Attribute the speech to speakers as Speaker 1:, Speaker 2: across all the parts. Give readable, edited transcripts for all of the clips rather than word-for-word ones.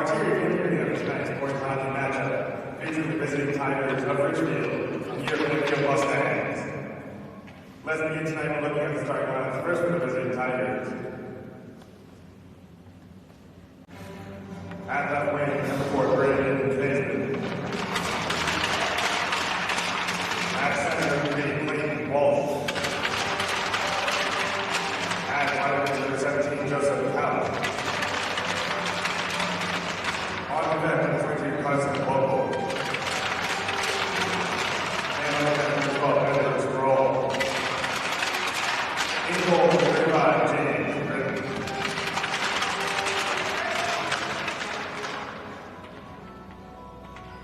Speaker 1: Martyr community of tonight's sports hockey matchup featuring the visiting Tigers of Ridgefield and your Fairfield Mustangs. Let's begin tonight by looking at the starting lineups. First for the visiting Tigers. At left wing, number 4, Brandon Faisman. At center, number 8, Clayton Walsh. At wide right, number 17, Joseph Powell. On the bench, number 22, Carson Bogle. And on the bench, number 12, Edwards Brawl. In goal, number 35, James Britton.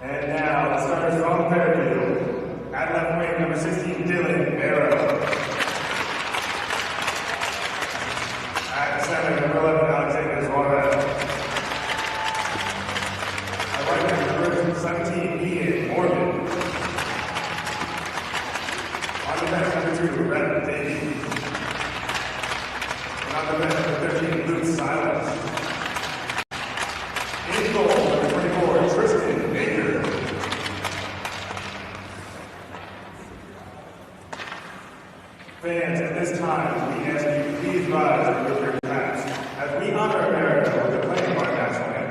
Speaker 1: And now, the starters from Fairfield. At left wing, number 16, Dylan Barrow. At center, number 11, Alexander Warde. At right wing, number 17, Ian Morgan. On the bench, number 2, Brett Davies. And on the bench, number 13, Luke Silas. In goal, number 24, Tristan Baker. Fans, at this time, we ask you please rise with your caps as we honor America with the playing of our national anthem.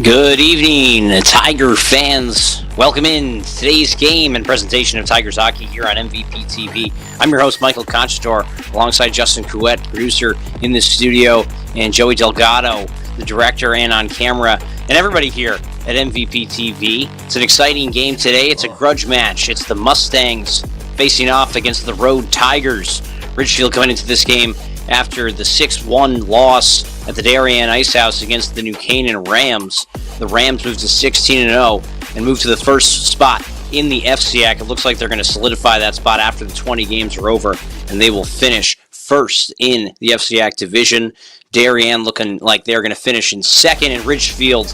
Speaker 2: Good evening, Tiger fans. Welcome in to today's game and presentation of Tigers hockey here on MVP TV. I'm your host, Michael Conciatore, alongside Justin Couette, producer in the studio, and Joey Delgado, the director and on camera, and everybody here at MVP TV. It's an exciting game today. It's a grudge match. It's the Mustangs facing off against the Road Tigers. Ridgefield coming into this game after the 6-1 loss at the Darien Ice House against the New Canaan Rams. The Rams moved to 16-0 and moved to the first spot in the FCAC. It looks like they're going to solidify that spot after the 20 games are over, and they will finish first in the FCAC division. Darien looking like they're going to finish in second, and Ridgefield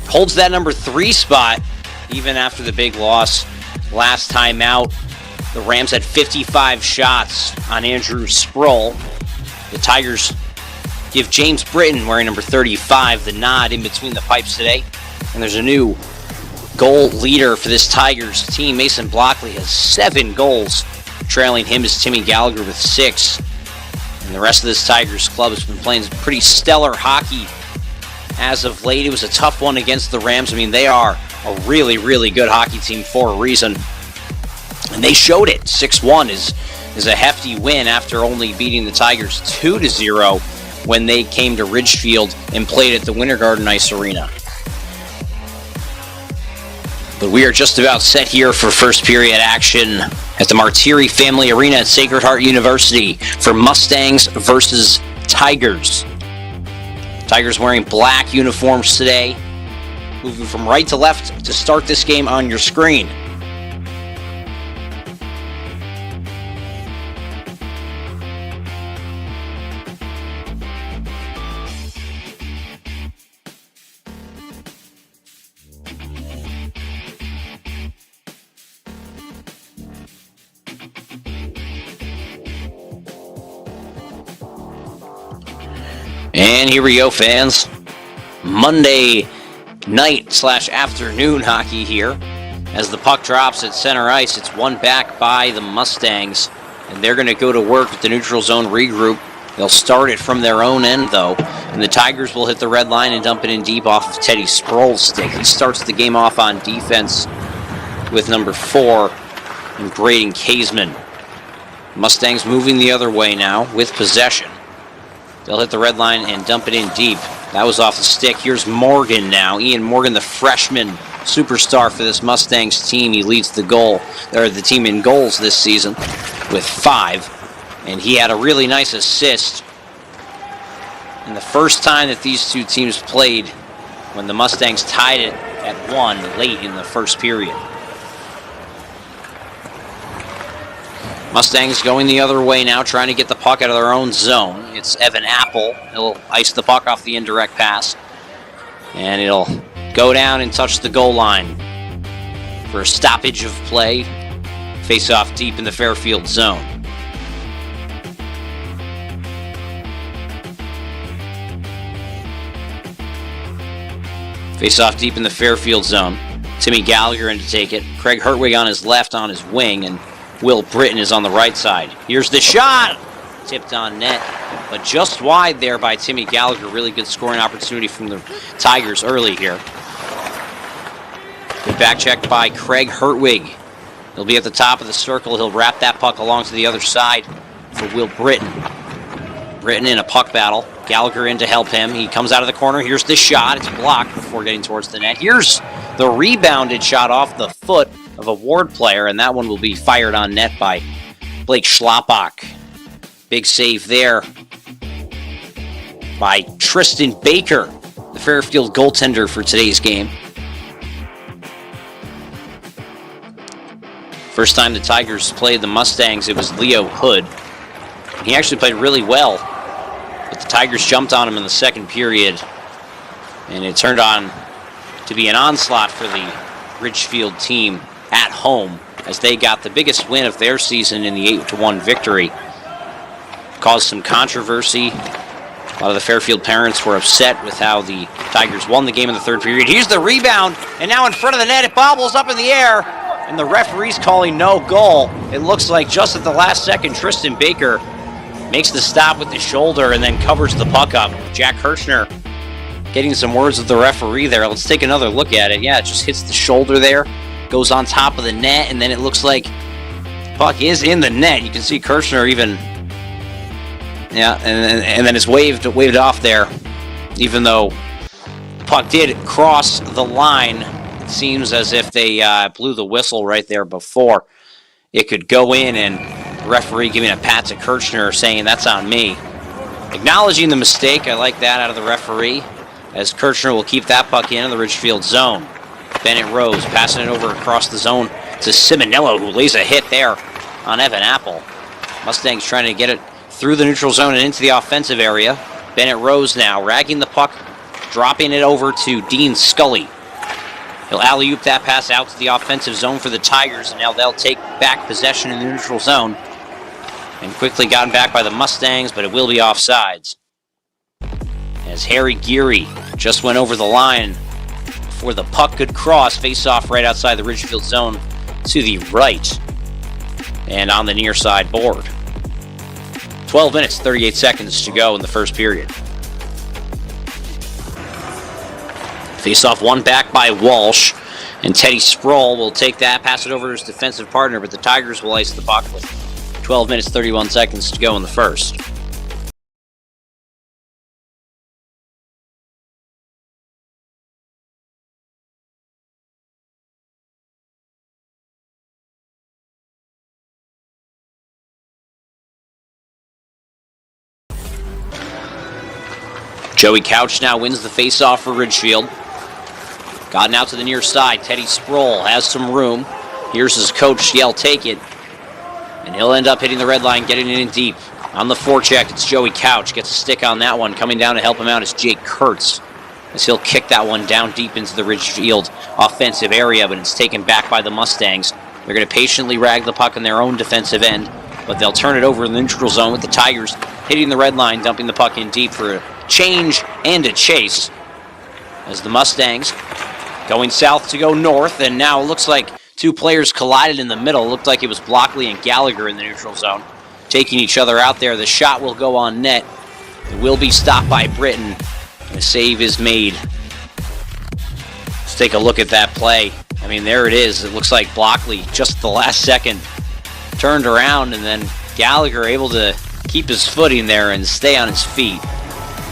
Speaker 2: holds that number 3 spot even after the big loss last time out. The Rams had 55 shots on Andrew Sproul. The Tigers give James Britton, wearing number 35, the nod in between the pipes today. And there's a new goal leader for this Tigers team. Mason Blockley has 7 goals. Trailing him is Timmy Gallagher with 6. And the rest of this Tigers club has been playing pretty stellar hockey as of late. It was a tough one against the Rams. I mean, they are a really, really good hockey team for a reason. And they showed it. 6-1 is a hefty win after only beating the Tigers 2-0 when they came to Ridgefield and played at the Winter Garden Ice Arena. But we are just about set here for first period action at the Martyr Family Arena at Sacred Heart University for Mustangs versus Tigers. Tigers wearing black uniforms today, moving from right to left to start this game on your screen. And here we go, fans. Monday night/afternoon hockey here. As the puck drops at center ice, it's one back by the Mustangs. And they're going to go to work with the neutral zone regroup. They'll start it from their own end, though. And the Tigers will hit the red line and dump it in deep off of Teddy Sproul's stick. He starts the game off on defense with number 4 and Braden Kaseman. Mustangs moving the other way now with possession. They'll hit the red line and dump it in deep. That was off the stick. Here's Morgan now. Ian Morgan, the freshman superstar for this Mustangs team. He leads the team in goals this season with 5. And he had a really nice assist. And the first time that these two teams played, when the Mustangs tied it at 1 late in the first period. Mustangs going the other way now, trying to get the puck out of their own zone. It's Evan Apple. He'll ice the puck off the indirect pass. And it'll go down and touch the goal line for a stoppage of play. Face off deep in the Fairfield zone. Face off deep in the Fairfield zone. Timmy Gallagher in to take it. Craig Hertwig on his left on his wing, and Will Britton is on the right side. Here's the shot! Tipped on net, but just wide there by Timmy Gallagher. Really good scoring opportunity from the Tigers early here. Good back check by Craig Hertwig. He'll be at the top of the circle. He'll wrap that puck along to the other side for Will Britton. Britton in a puck battle. Gallagher in to help him. He comes out of the corner. Here's the shot. It's blocked before getting towards the net. Here's the rebounded shot off the foot of a Warde player, and that one will be fired on net by Blake Schlappak. Big save there by Tristan Baker, the Fairfield goaltender for today's game. First time the Tigers played the Mustangs, it was Leo Hood. He actually played really well, but the Tigers jumped on him in the second period, and it turned on to be an onslaught for the Ridgefield team at home as they got the biggest win of their season in the 8-1 victory. Caused some controversy. A lot of the Fairfield parents were upset with how the Tigers won the game in the third period. Here's the rebound, and now in front of the net, it bobbles up in the air, and the referee's calling no goal. It looks like just at the last second, Tristan Baker makes the stop with the shoulder and then covers the puck up. Jack Kirchner getting some words with the referee there. Let's take another look at it. Yeah, it just hits the shoulder there, goes on top of the net, and then it looks like the puck is in the net. You can see Kirchner even, yeah, and then it's waved off there, even though the puck did cross the line. It seems as if they blew the whistle right there before it could go in, and the referee giving a pat to Kirchner saying, "That's on me." Acknowledging the mistake. I like that out of the referee, as Kirchner will keep that puck in the Ridgefield zone. Bennett Rose passing it over across the zone to Simonello, who lays a hit there on Evan Apple. Mustangs trying to get it through the neutral zone and into the offensive area. Bennett Rose now ragging the puck, dropping it over to Dean Scully. He'll alley-oop that pass out to the offensive zone for the Tigers, and now they'll take back possession in the neutral zone. And quickly gotten back by the Mustangs, but it will be offsides. As Harry Geary just went over the line before the puck could cross, face off right outside the Ridgefield zone to the right and on the near side board. 12 minutes, 38 seconds to go in the first period. Face off one back by Walsh, and Teddy Sproul will take that, pass it over to his defensive partner, but the Tigers will ice the puck with 12 minutes, 31 seconds to go in the first. Joey Couch now wins the face-off for Ridgefield. Gotten out to the near side. Teddy Sproul has some room. Here's his coach yell, "Take it." And he'll end up hitting the red line, getting it in deep. On the forecheck, it's Joey Couch. Gets a stick on that one. Coming down to help him out is Jake Kurtz, as he'll kick that one down deep into the Ridgefield offensive area, but it's taken back by the Mustangs. They're going to patiently rag the puck in their own defensive end, but they'll turn it over in the neutral zone with the Tigers hitting the red line, dumping the puck in deep for a change and a chase as the Mustangs going south to go north, and now it looks like two players collided in the middle. It looked like it was Blockley and Gallagher in the neutral zone, taking each other out there. The shot will go on net. It will be stopped by Britton. The save is made. Let's take a look at that play. I mean, there it is. It looks like Blockley, just at the last second, turned around, and then Gallagher able to keep his footing there and stay on his feet.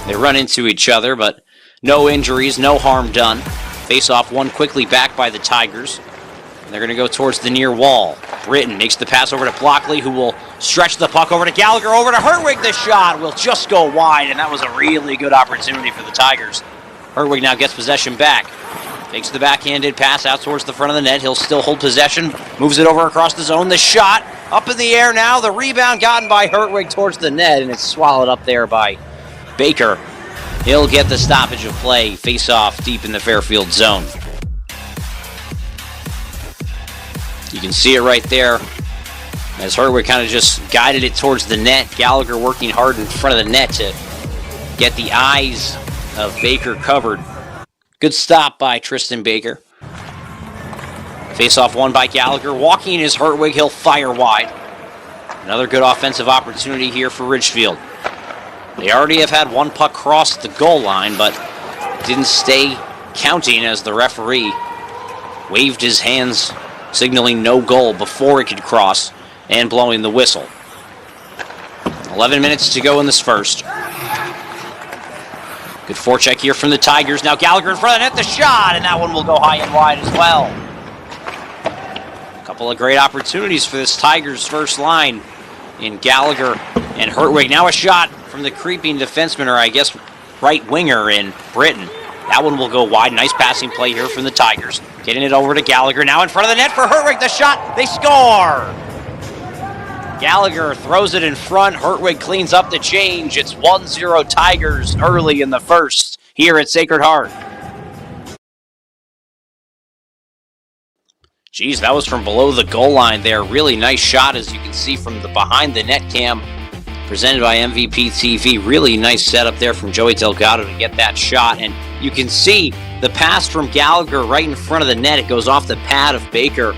Speaker 2: They run into each other, but no injuries, no harm done. Face-off won quickly back by the Tigers. And they're going to go towards the near wall. Britton makes the pass over to Blockley, who will stretch the puck over to Gallagher, over to Hertwig. The shot will just go wide, and that was a really good opportunity for the Tigers. Hertwig now gets possession back. Takes the backhanded pass out towards the front of the net. He'll still hold possession. Moves it over across the zone. The shot up in the air now. The rebound gotten by Hertwig towards the net, and it's swallowed up there by Baker. He'll get the stoppage of play. Face off deep in the Fairfield zone. You can see it right there as Hertwig kind of just guided it towards the net. Gallagher working hard in front of the net to get the eyes of Baker covered. Good stop by Tristan Baker. Face-off won by Gallagher. Walking is Hertwig. He'll fire wide. Another good offensive opportunity here for Ridgefield. They already have had one puck cross the goal line, but didn't stay counting as the referee waved his hands, signaling no goal before it could cross and blowing the whistle. 11 minutes to go in this first. Good forecheck here from the Tigers. Now Gallagher in front of the net, the shot, and that one will go high and wide as well. A couple of great opportunities for this Tigers first line in Gallagher and Hertwig. Now a shot from the creeping defenseman, or I guess right winger in Britton. That one will go wide. Nice passing play here from the Tigers. Getting it over to Gallagher. Now in front of the net for Hertwig. The shot. They score! Gallagher throws it in front. Hertwig cleans up the change. It's 1-0 Tigers early in the first here at Sacred Heart. Geez, that was from below the goal line there. Really nice shot, as you can see from the behind the net cam presented by MVP TV. Really nice setup there from Joey Delgado to get that shot. And you can see the pass from Gallagher right in front of the net. It goes off the pad of Baker.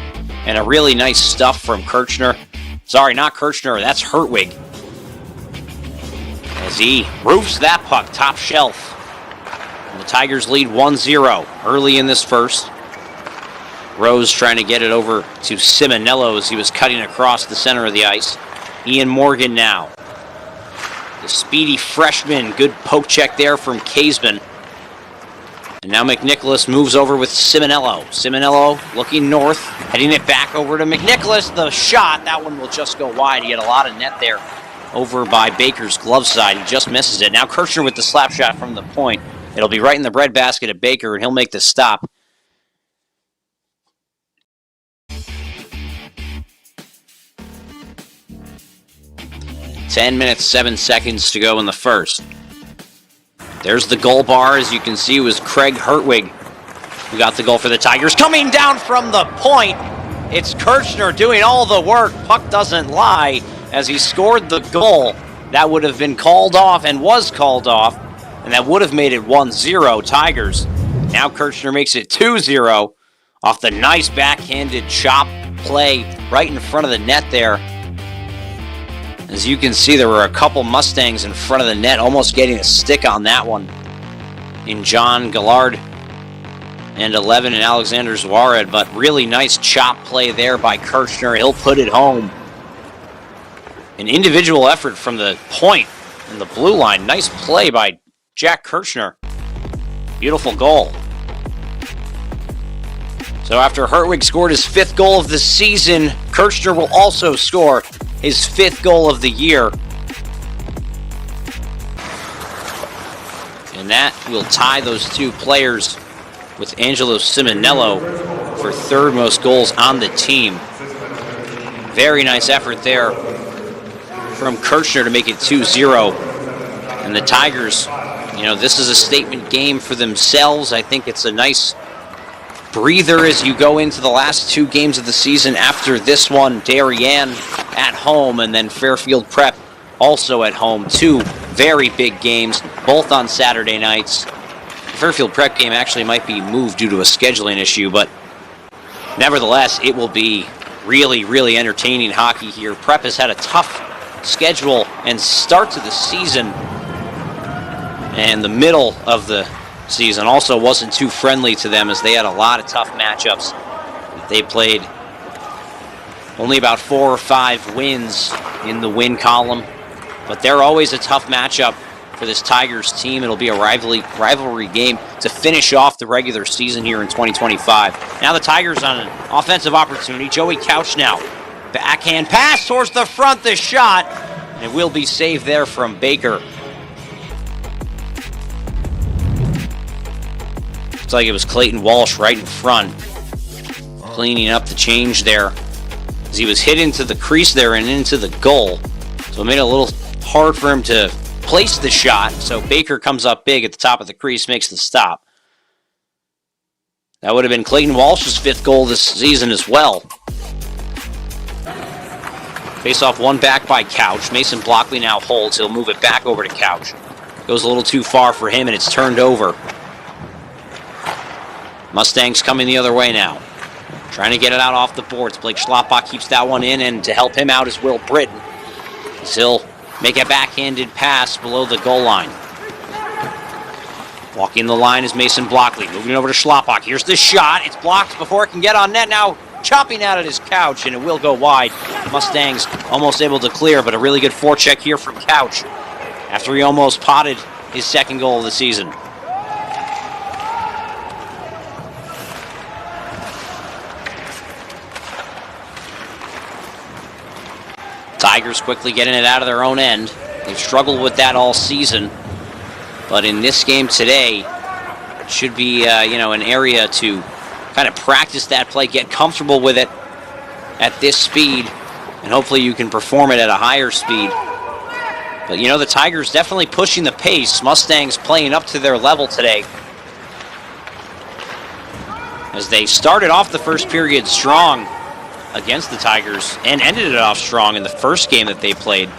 Speaker 2: And a really nice stuff from Kirchner. Sorry, not Kirchner. That's Hertwig. As he roofs that puck top shelf. And the Tigers lead 1-0 early in this first. Rose trying to get it over to Simonello as he was cutting across the center of the ice. Ian Morgan now. The speedy freshman. Good poke check there from Kaseman. And now McNicholas moves over with Simonello. Simonello looking north, heading it back over to McNicholas. The shot, that one will just go wide. He had a lot of net there over by Baker's glove side. He just misses it. Now Kirchner with the slap shot from the point. It'll be right in the breadbasket of Baker, and he'll make the stop. "10 minutes, 7 seconds to go in the first." There's the goal bar. As you can see, it was Craig Hertwig who got the goal for the Tigers. Coming down from the point, it's Kirchner doing all the work. Puck doesn't lie as he scored the goal. That would have been called off and was called off, and that would have made it 1-0 Tigers. Now Kirchner makes it 2-0 off the nice backhanded chop play right in front of the net there. As you can see, there were a couple Mustangs in front of the net, almost getting a stick on that one in John Gallard and 11 in Alexander Zwared, but really nice chop play there by Kirchner. He'll put it home. An individual effort from the point in the blue line. Nice play by Jack Kirchner. Beautiful goal. So after Hertwig scored his 5th goal of the season, Kirchner will also score his 5th goal of the year. And that will tie those two players with Angelo Simonello for 3rd most goals on the team. Very nice effort there from Kirchner to make it 2-0. And the Tigers, you know, this is a statement game for themselves. I think it's a nice breather as you go into the last 2 games of the season after this one. Darien at home, and then Fairfield Prep also at home. 2 very big games, both on Saturday nights. The Fairfield Prep game actually might be moved due to a scheduling issue, but nevertheless, it will be really, really entertaining hockey here. Prep has had a tough schedule and start to the season, and the middle of the season also wasn't too friendly to them, as they had a lot of tough matchups. They played only about 4 or 5 wins in the win column, but they're always a tough matchup for this Tigers team. It'll be a rivalry game to finish off the regular season here in 2025. Now the Tigers on an offensive opportunity. Joey Couch now. Backhand pass towards the front, the shot. And it will be saved there from Baker. Looks like it was Clayton Walsh right in front, cleaning up the change there, as he was hit into the crease there and into the goal. So it made it a little hard for him to place the shot. So Baker comes up big at the top of the crease, makes the stop. That would have been Clayton Walsh's 5th goal this season as well. Face-off one back by Couch. Mason Blockley now holds. He'll move it back over to Couch. Goes a little too far for him, and it's turned over. Mustangs coming the other way now. Trying to get it out off the boards. Blake Schlapbach keeps that one in, and to help him out is Will Britton. He'll make a backhanded pass below the goal line. Walking the line is Mason Blockley. Moving over to Schlapbach. Here's the shot. It's blocked before it can get on net. Now chopping at it is Couch, and it will go wide. Mustangs almost able to clear, but a really good forecheck here from Couch after he almost potted his 2nd goal of the season. Tigers quickly getting it out of their own end. They've struggled with that all season, but in this game today, it should be an area to kind of practice that play, get comfortable with it at this speed, and hopefully you can perform it at a higher speed. But the Tigers definitely pushing the pace. Mustangs playing up to their level today, as they started off the first period strong against the Tigers and ended it off strong in the first game that they played,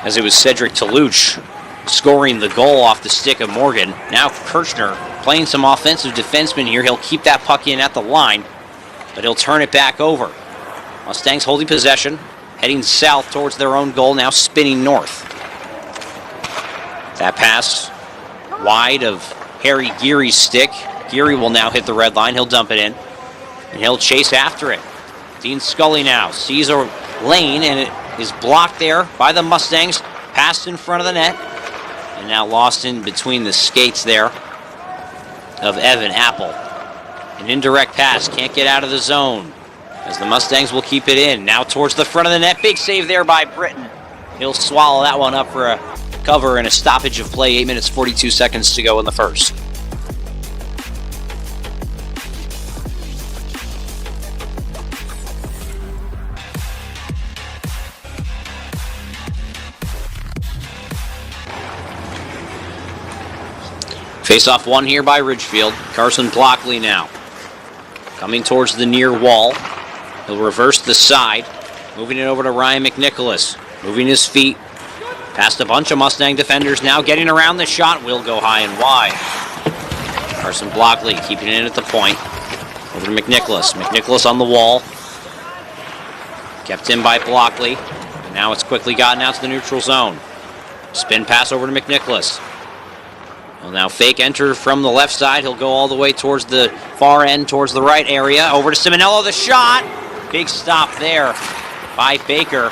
Speaker 2: as it was Cedric Toulouche scoring the goal off the stick of Morgan. Now Kirchner playing some offensive defenseman here. He'll keep that puck in at the line, but he'll turn it back over. Mustangs holding possession, heading south towards their own goal, now spinning north. That pass wide of Harry Geary's stick. Geary will now hit the red line. He'll dump it in, and he'll chase after it. Dean Scully now sees a lane, and it is blocked there by the Mustangs. Passed in front of the net, and now lost in between the skates there of Evan Apple. An indirect pass, can't get out of the zone, as the Mustangs will keep it in. Now towards the front of the net, big save there by Britton. He'll swallow that one up for a cover and a stoppage of play. 8 minutes, 42 seconds to go in the first. Face-off one here by Ridgefield. Carson Blockley now coming towards the near wall. He'll reverse the side, moving it over to Ryan McNicholas. Moving his feet past a bunch of Mustang defenders. Now getting around the shot. Will go high and wide. Carson Blockley keeping it in at the point. Over to McNicholas. McNicholas on the wall. Kept in by Blockley. And now it's quickly gotten out to the neutral zone. Spin pass over to McNicholas. Well, now fake enter from the left side. He'll go all the way towards the far end, towards the right area. Over to Simonello, the shot. Big stop there by Baker.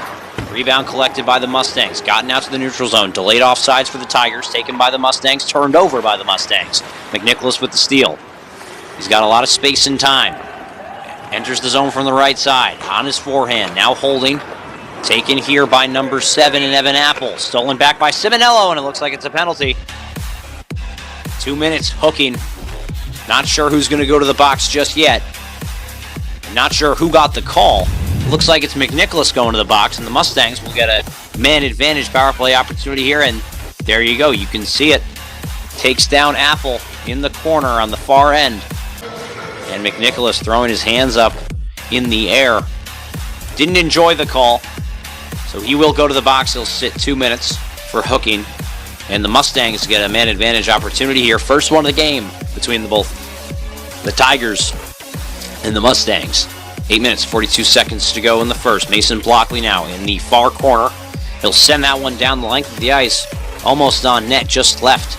Speaker 2: Rebound collected by the Mustangs. Gotten out to the neutral zone. Delayed offsides for the Tigers. Taken by the Mustangs. Turned over by the Mustangs. McNicholas with the steal. He's got a lot of space and time. Enters the zone from the right side. On his forehand. Now holding. Taken here by number 7 in Evan Apple. Stolen back by Simonello, and it looks like it's a penalty. 2 minutes hooking. Not sure who's going to go to the box just yet. Not sure who got the call. Looks like it's McNicholas going to the box, and the Mustangs will get a man advantage power play opportunity here, and there you go. You can see it. Takes down Apple in the corner on the far end. And McNicholas throwing his hands up in the air. Didn't enjoy the call, so he will go to the box. He'll sit 2 minutes. for hooking. And the Mustangs get a man advantage opportunity here. First one of the game between the Tigers and the Mustangs. 8 minutes, 42 seconds to go in the first. Mason Blockley now in the far corner. He'll send that one down the length of the ice. Almost on net, just left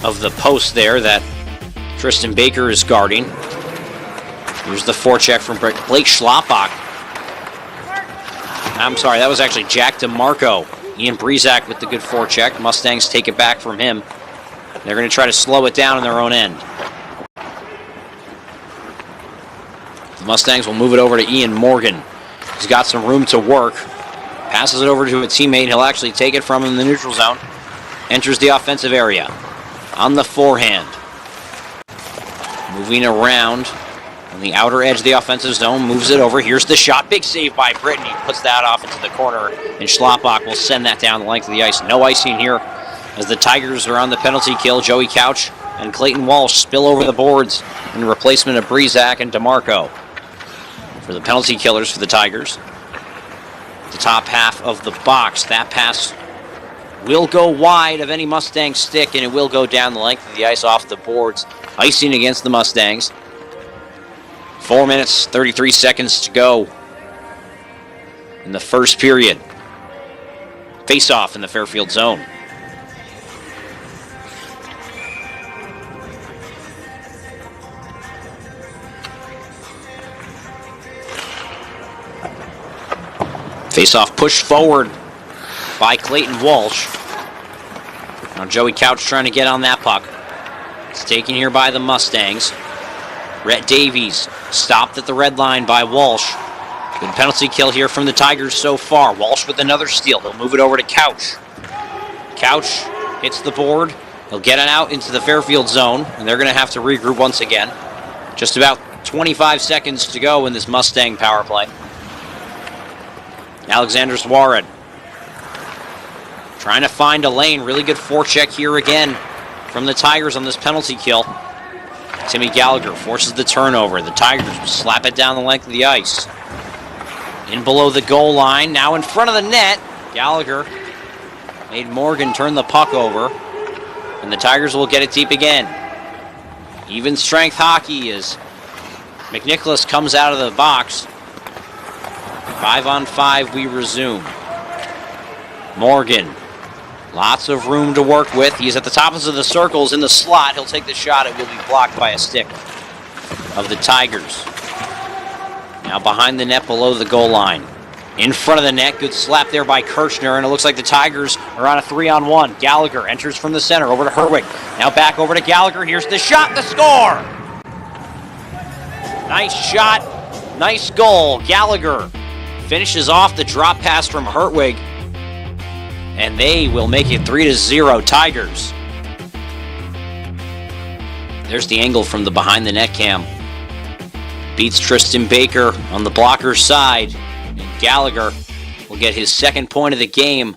Speaker 2: of the post there that Tristan Baker is guarding. Here's the forecheck from Blake Schlapbach. I'm sorry, that was actually Jack DeMarco. Ian Breezak with the good forecheck. Mustangs take it back from him. They're going to try to slow it down on their own end. The Mustangs will move it over to Ian Morgan. He's got some room to work. Passes it over to a teammate. He'll actually take it from him in the neutral zone. Enters the offensive area. On the forehand. Moving around on the outer edge of the offensive zone. Moves it over. Here's the shot. Big save by Brittany. Puts that off into the corner. And Schlapbach will send that down the length of the ice. No icing here as the Tigers are on the penalty kill. Joey Couch and Clayton Walsh spill over the boards in replacement of Breezak and DeMarco. For the penalty killers for the Tigers. The top half of the box. That pass will go wide of any Mustang stick, and it will go down the length of the ice off the boards. Icing against the Mustangs. 4 minutes, 33 seconds to go in the first period. Face-off in the Fairfield zone. Face-off pushed forward by Clayton Walsh. Now Joey Couch trying to get on that puck. It's taken here by the Mustangs. Rhett Davies stopped at the red line by Walsh. Good penalty kill here from the Tigers so far. Walsh with another steal. He'll move it over to Couch. Couch hits the board. He'll get it out into the Fairfield zone, and they're going to have to regroup once again. Just about 25 seconds to go in this Mustang power play. Alexander Warde trying to find a lane. Really good forecheck here again from the Tigers on this penalty kill. Timmy Gallagher forces the turnover. The Tigers will slap it down the length of the ice. In below the goal line, now in front of the net. Gallagher made Morgan turn the puck over, and the Tigers will get it deep again. Even strength hockey as McNicholas comes out of the box. 5-on-5 we resume. Morgan, lots of room to work with. He's at the top of the circles in the slot. He'll take the shot. It will be blocked by a stick of the Tigers. Now behind the net below the goal line. In front of the net, good slap there by Kirchner, and it looks like the Tigers are on a 3-on-1. Gallagher enters from the center over to Herwig. Now back over to Gallagher. Here's the shot, the score! Nice shot, nice goal. Gallagher finishes off the drop pass from Herwig, and they will make it 3-0 Tigers. There's the angle from the behind the net cam. Beats Tristan Baker on the blocker's side. And Gallagher will get his second point of the game.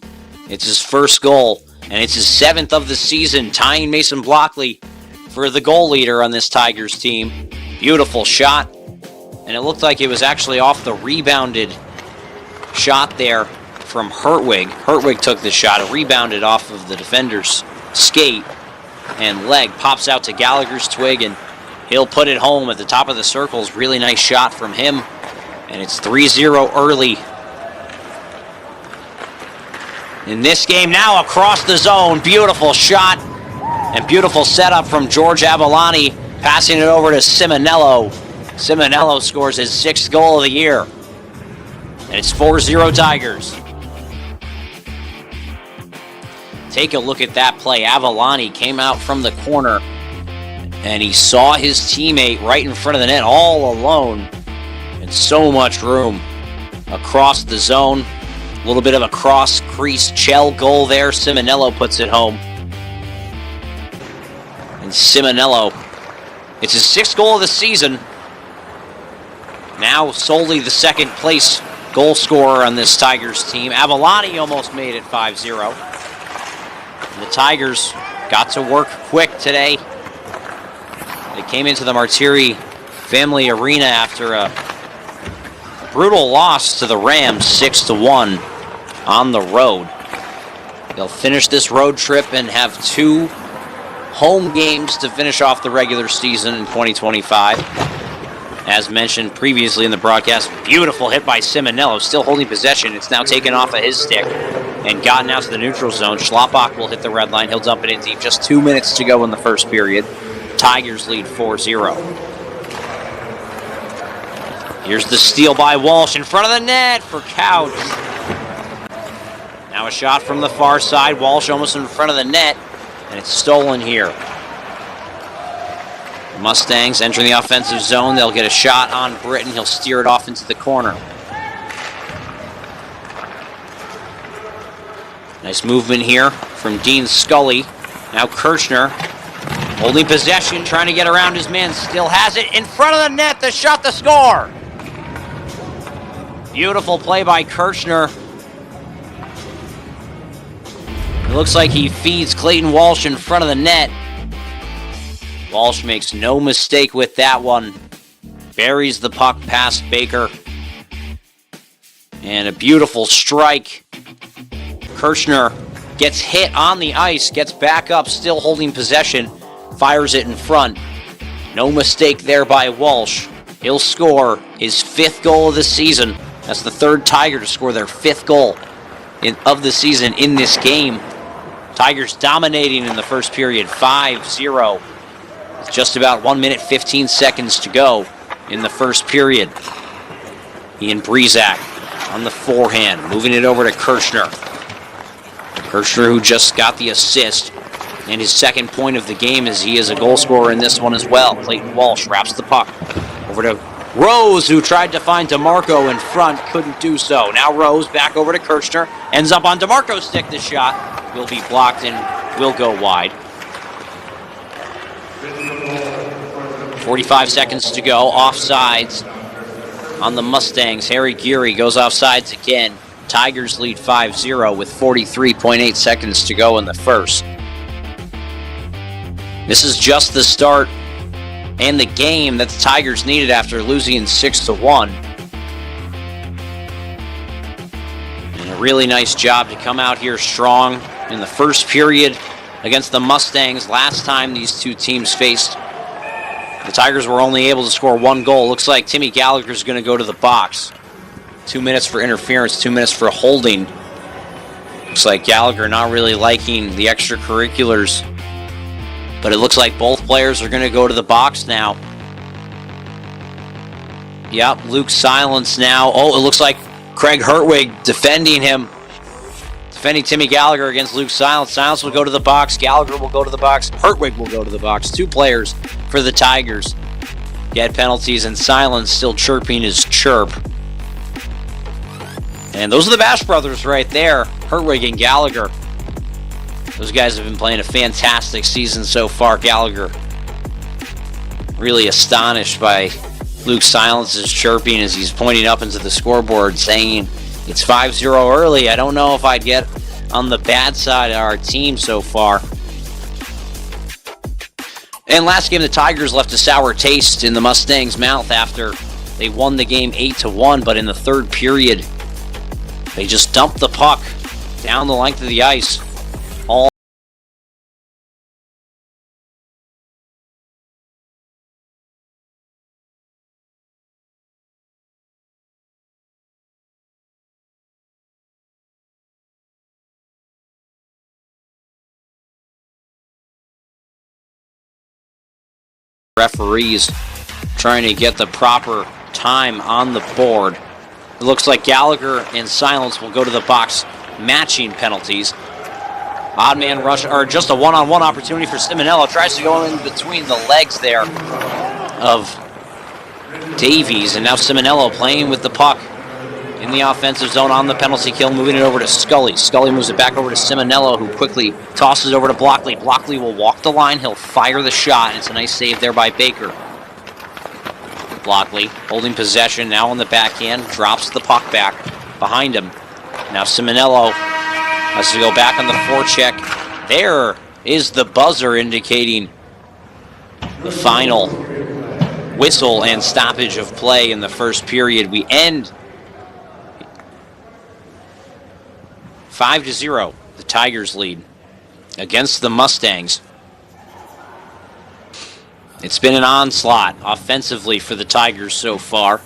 Speaker 2: It's his first goal, and it's his 7th of the season, tying Mason Blockley for the goal leader on this Tigers team. Beautiful shot, and it looked like it was actually off the rebounded shot there from Herwig. Herwig took the shot. It rebounded off of the defender's skate, and leg pops out to Gallagher's twig, and he'll put it home at the top of the circles. Really nice shot from him, and it's 3-0 early in this game. Now across the zone, beautiful shot and beautiful setup from George Avalani, passing it over to Simonello. Simonello scores his 6th goal of the year, and it's 4-0 Tigers. Take a look at that play. Avalani came out from the corner, and he saw his teammate right in front of the net all alone, and so much room across the zone. A little bit of a cross-crease shell goal there. Simonello puts it home. And Simonello, it's his 6th goal of the season. Now solely the second place goal scorer on this Tigers team. Avalani almost made it 5-0. And the Tigers got to work quick today. They came into the Martiri Family Arena after a brutal loss to the Rams, 6-1 on the road. They'll finish this road trip and have 2 home games to finish off the regular season in 2025. As mentioned previously in the broadcast, beautiful hit by Simonello, still holding possession. It's now taken off of his stick and gotten out to the neutral zone. Schlapbach will hit the red line. He'll dump it in deep. Just 2 minutes to go in the first period. Tigers lead 4-0. Here's the steal by Walsh in front of the net for Couch. Now a shot from the far side. Walsh almost in front of the net, and it's stolen here. Mustangs entering the offensive zone. They'll get a shot on Britton. He'll steer it off into the corner. Nice movement here from Dean Scully. Now Kirchner holding possession, trying to get around his man. Still has it in front of the net. The shot to score. Beautiful play by Kirchner. It looks like he feeds Clayton Walsh in front of the net. Walsh makes no mistake with that one. Buries the puck past Baker. And a beautiful strike. Kirchner gets hit on the ice, gets back up, still holding possession, fires it in front. No mistake there by Walsh. He'll score his 5th goal of the season. That's the 3rd Tiger to score their 5th goal of the season in this game. Tigers dominating in the first period, 5-0. With just about 1 minute, 15 seconds to go in the first period. Ian Breezak on the forehand, moving it over to Kirchner. Kirchner, who just got the assist and his 2nd point of the game, as he is a goal scorer in this one as well. Clayton Walsh wraps the puck over to Rose, who tried to find DeMarco in front, couldn't do so. Now Rose back over to Kirchner, ends up on DeMarco's stick. The shot will be blocked and will go wide. 45 seconds to go. Offsides on the Mustangs. Harry Geary goes offsides again. Tigers lead 5-0 with 43.8 seconds to go in the first. This is just the start and the game that the Tigers needed after losing 6-1. And a really nice job to come out here strong in the first period against the Mustangs. Last time these two teams faced, the Tigers were only able to score 1 goal. Looks like Timmy Gallagher's going to go to the box. 2 minutes for interference, 2 minutes for holding. Looks like Gallagher not really liking the extracurriculars. But it looks like both players are going to go to the box now. Yep, Luke Silence now. Oh, it looks like Craig Hertwig defending him. Defending Timmy Gallagher against Luke Silence. Silence will go to the box. Gallagher will go to the box. Hertwig will go to the box. 2 players for the Tigers get penalties, and Silence still chirping his chirp. And those are the Bash brothers right there, Hertwig and Gallagher. Those guys have been playing a fantastic season so far. Gallagher really astonished by Luke Silence's chirping as he's pointing up into the scoreboard saying it's 5-0 early. I don't know if I'd get on the bad side of our team so far. And last game, the Tigers left a sour taste in the Mustangs' mouth after they won the game 8-1, but in the 3rd period, they just dumped the puck down the length of the ice. Referees trying to get the proper time on the board. It looks like Gallagher and Silence will go to the box, matching penalties. Odd man rush, or just a one-on-one opportunity for Simonello. Tries to go in between the legs there of Davies, and now Simonello playing with the puck in the offensive zone on the penalty kill, moving it over to Scully. Scully moves it back over to Simonello, who quickly tosses over to Blockley. Blockley will walk the line. He'll fire the shot, and it's a nice save there by Baker. Blockley holding possession, now on the backhand, drops the puck back behind him. Now Simonello has to go back on the forecheck. There is the buzzer indicating the final whistle and stoppage of play in the first period. We end 5-0. the Tigers lead against the Mustangs. It's been an onslaught offensively for the Tigers so far.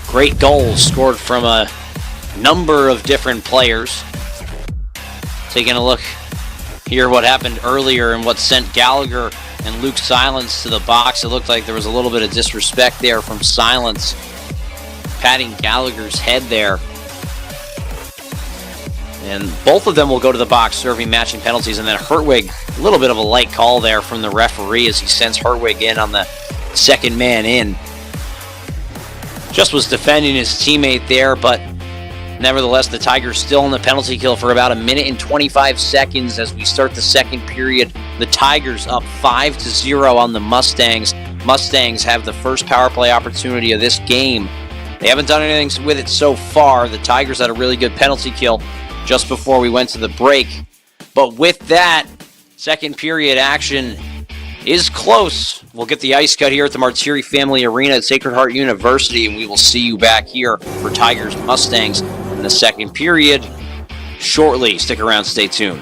Speaker 2: Great goals scored from a number of different players. Taking a look here what happened earlier and what sent Gallagher and Luke Silence to the box. It looked like there was a little bit of disrespect there from Silence, patting Gallagher's head there. And both of them will go to the box serving matching penalties. And then Hertwig, a little bit of a light call there from the referee as he sends Hertwig in on the second man in. Just was defending his teammate there, but nevertheless, the Tigers still in the penalty kill for about a minute and 25 seconds as we start the second period. The Tigers up 5-0 on the Mustangs. Mustangs have the first power play opportunity of this game. They haven't done anything with it so far. The Tigers had a really good penalty kill just before we went to the break. But with that, second period action is close. We'll get the ice cut here at the Martiri Family Arena at Sacred Heart University, and we will see you back here for Tigers Mustangs in the second period shortly. Stick around, stay tuned.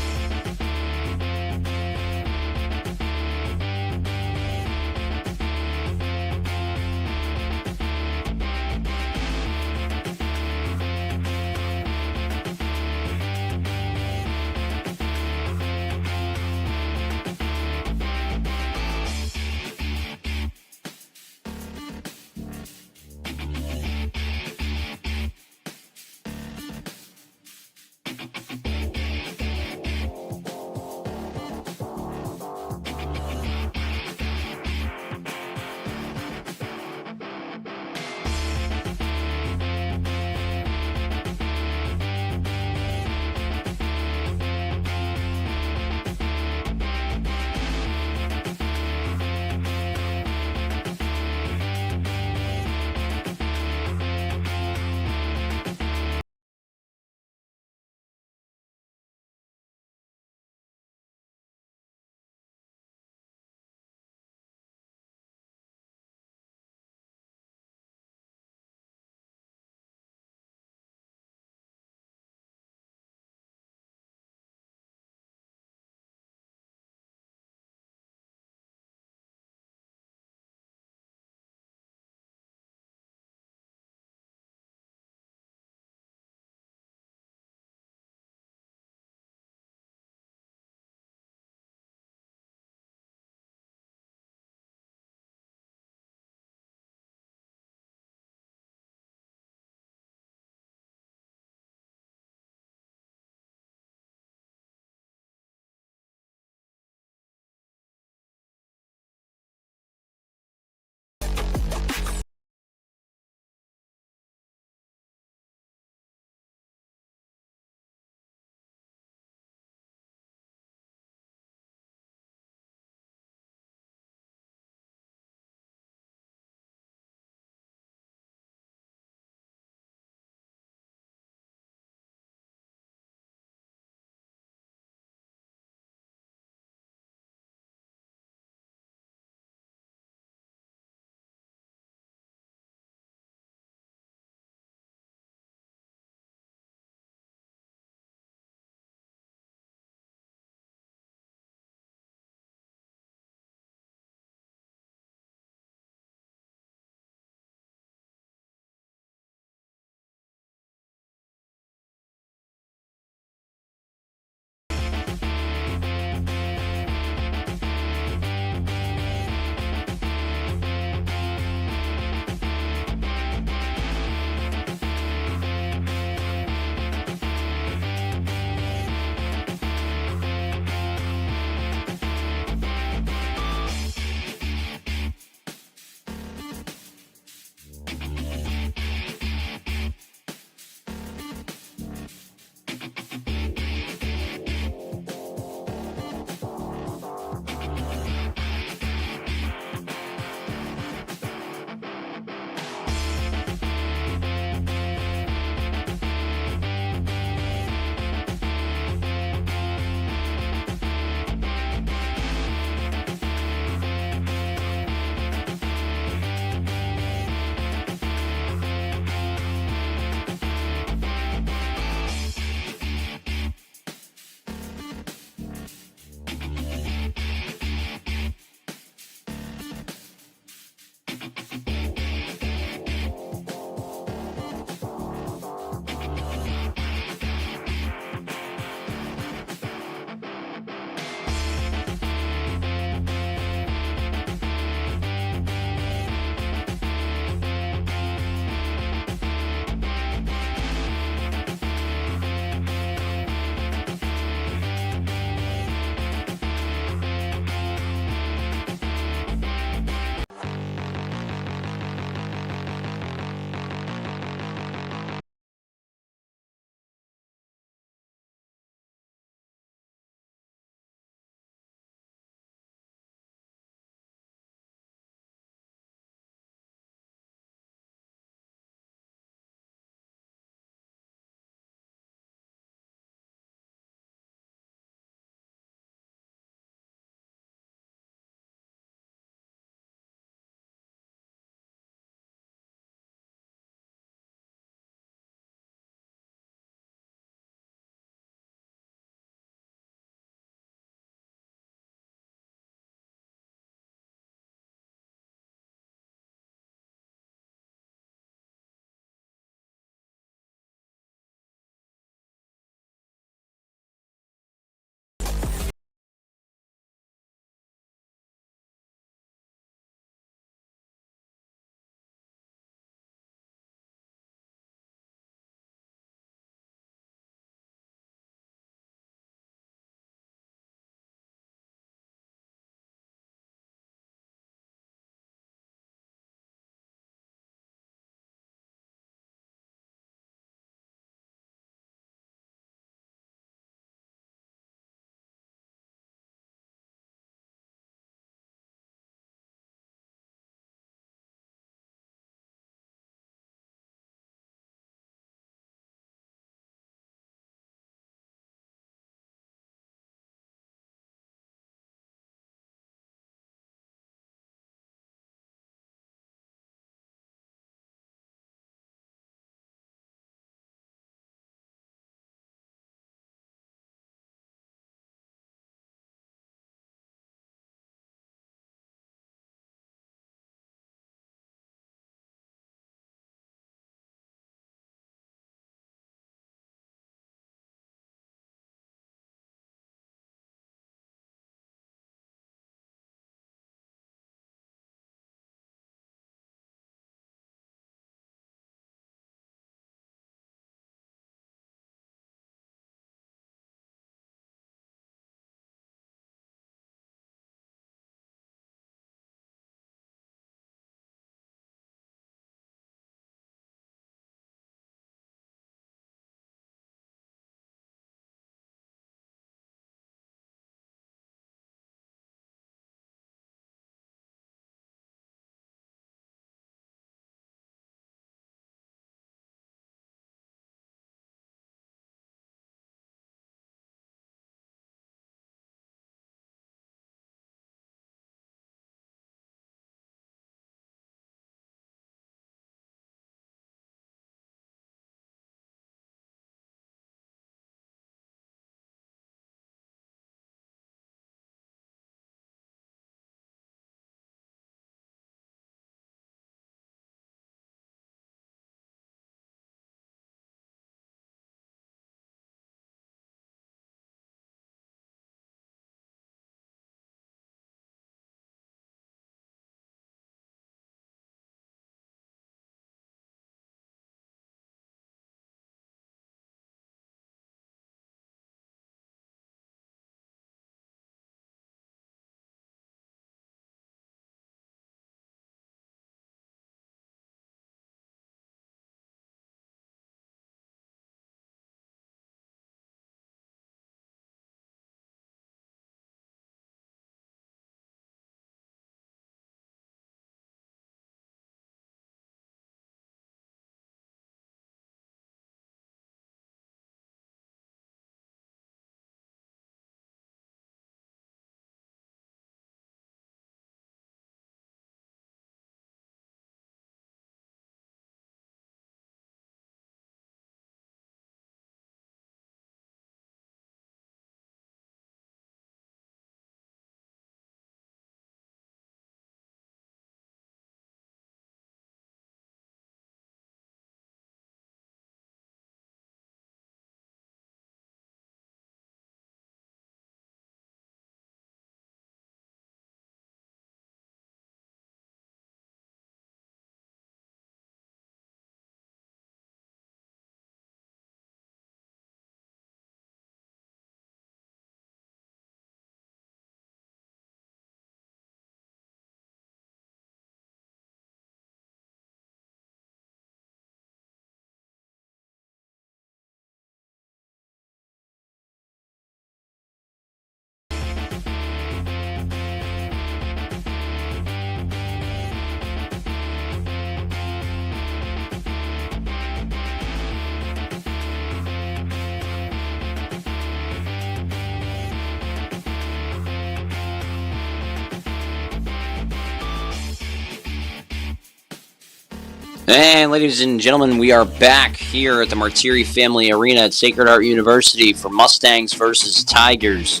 Speaker 2: And ladies and gentlemen, we are back here at the Martiri Family Arena at Sacred Heart University for Mustangs versus Tigers.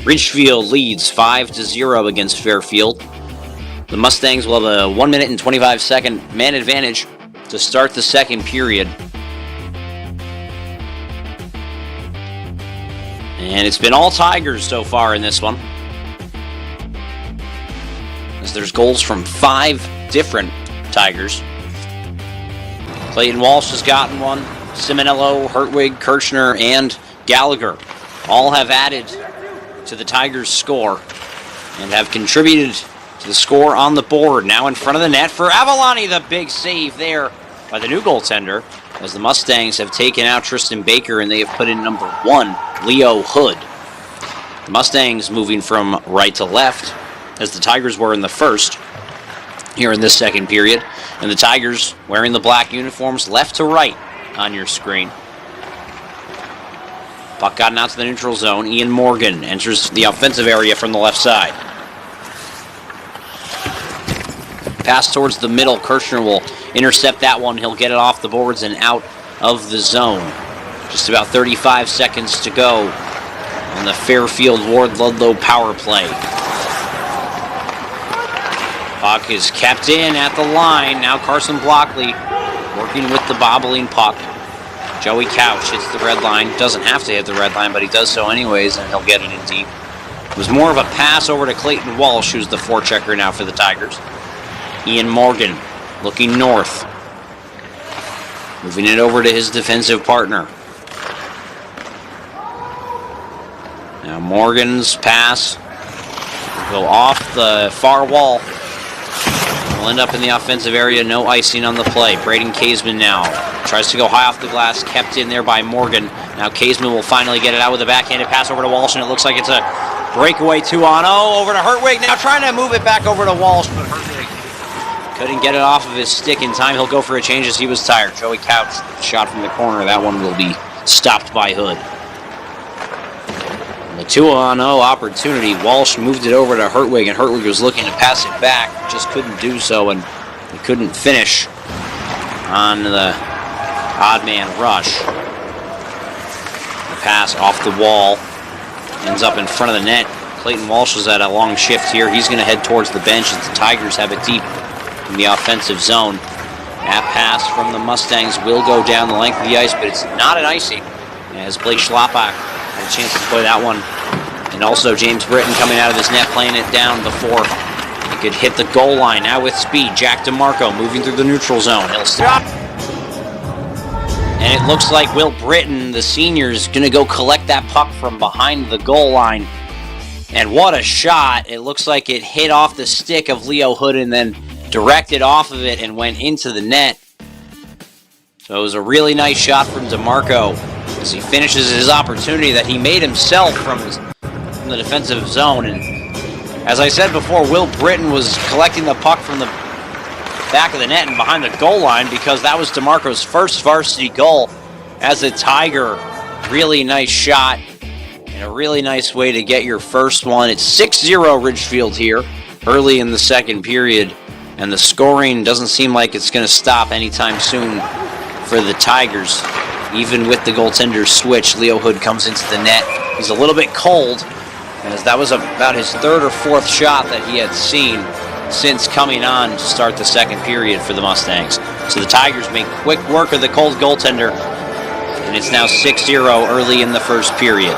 Speaker 2: Ridgefield leads 5-0 against Fairfield. The Mustangs will have a 1 minute and 25 second man advantage to start the second period. And it's been all Tigers so far in this one, as there's goals from 5 different Tigers. Clayton Walsh has gotten one. Simonello, Hertwig, Kirchner, and Gallagher all have added to the Tigers' score and have contributed to the score on the board. Now in front of the net for Avalani, the big save there by the new goaltender, as the Mustangs have taken out Tristan Baker and they have put in number 1, Leo Hood. The Mustangs moving from right to left, as the Tigers were in the first here in this second period. And the Tigers wearing the black uniforms left to right on your screen. Puck gotten out to the neutral zone. Ian Morgan enters the offensive area from the left side. Pass towards the middle. Kirchner will intercept that one. He'll get it off the boards and out of the zone. Just about 35 seconds to go on the Fairfield Warde Ludlowe power play. Puck is kept in at the line. Now Carson Blockley working with the bobbling puck. Joey Couch hits the red line. Doesn't have to hit the red line, but he does so anyways, and he'll get it in deep. It was more of a pass over to Clayton Walsh, who's the forechecker now for the Tigers. Ian Morgan looking north. Moving it over to his defensive partner. Now Morgan's pass will go off the far wall. Will end up in the offensive area. No icing on the play. Braden Kaseman now tries to go high off the glass. Kept in there by Morgan. Now Kaseman will finally get it out with a backhanded pass over to Walsh, and it looks like it's a breakaway 2-on-0 over to Hertwig. Now trying to move it back over to Walsh, but Hertwig couldn't get it off of his stick in time. He'll go for a change as he was tired. Joey Couch shot from the corner. That one will be stopped by Hood. The 2-on-0 opportunity. Walsh moved it over to Hertwig, and Hertwig was looking to pass it back. Just couldn't do so, and he couldn't finish on the odd man rush. The pass off the wall ends up in front of the net. Clayton Walsh is at a long shift here. He's going to head towards the bench as the Tigers have it deep in the offensive zone. That pass from the Mustangs will go down the length of the ice, but it's not an icing, as Blake Schlappak had a chance to play that one. And also James Britton coming out of his net, playing it down before he could hit the goal line. Now with speed, Jack DeMarco moving through the neutral zone. He'll stop. And it looks like Will Britton, the senior, is going to go collect that puck from behind the goal line. And what a shot. It looks like it hit off the stick of Leo Hood and then directed off of it and went into the net. So it was a really nice shot from DeMarco as he finishes his opportunity that he made himself from the defensive zone. And as I said before, Will Britton was collecting the puck from the back of the net and behind the goal line because that was DeMarco's first varsity goal as a Tiger. Really nice shot and a really nice way to get your first one. It's 6-0 Ridgefield here early in the second period, and the scoring doesn't seem like it's going to stop anytime soon for the Tigers. Even with the goaltender switch, Leo Hood comes into the net. He's a little bit cold, as that was about his third or fourth shot that he had seen since coming on to start the second period for the Mustangs. So the Tigers make quick work of the cold goaltender, and it's now 6-0 early in the first period.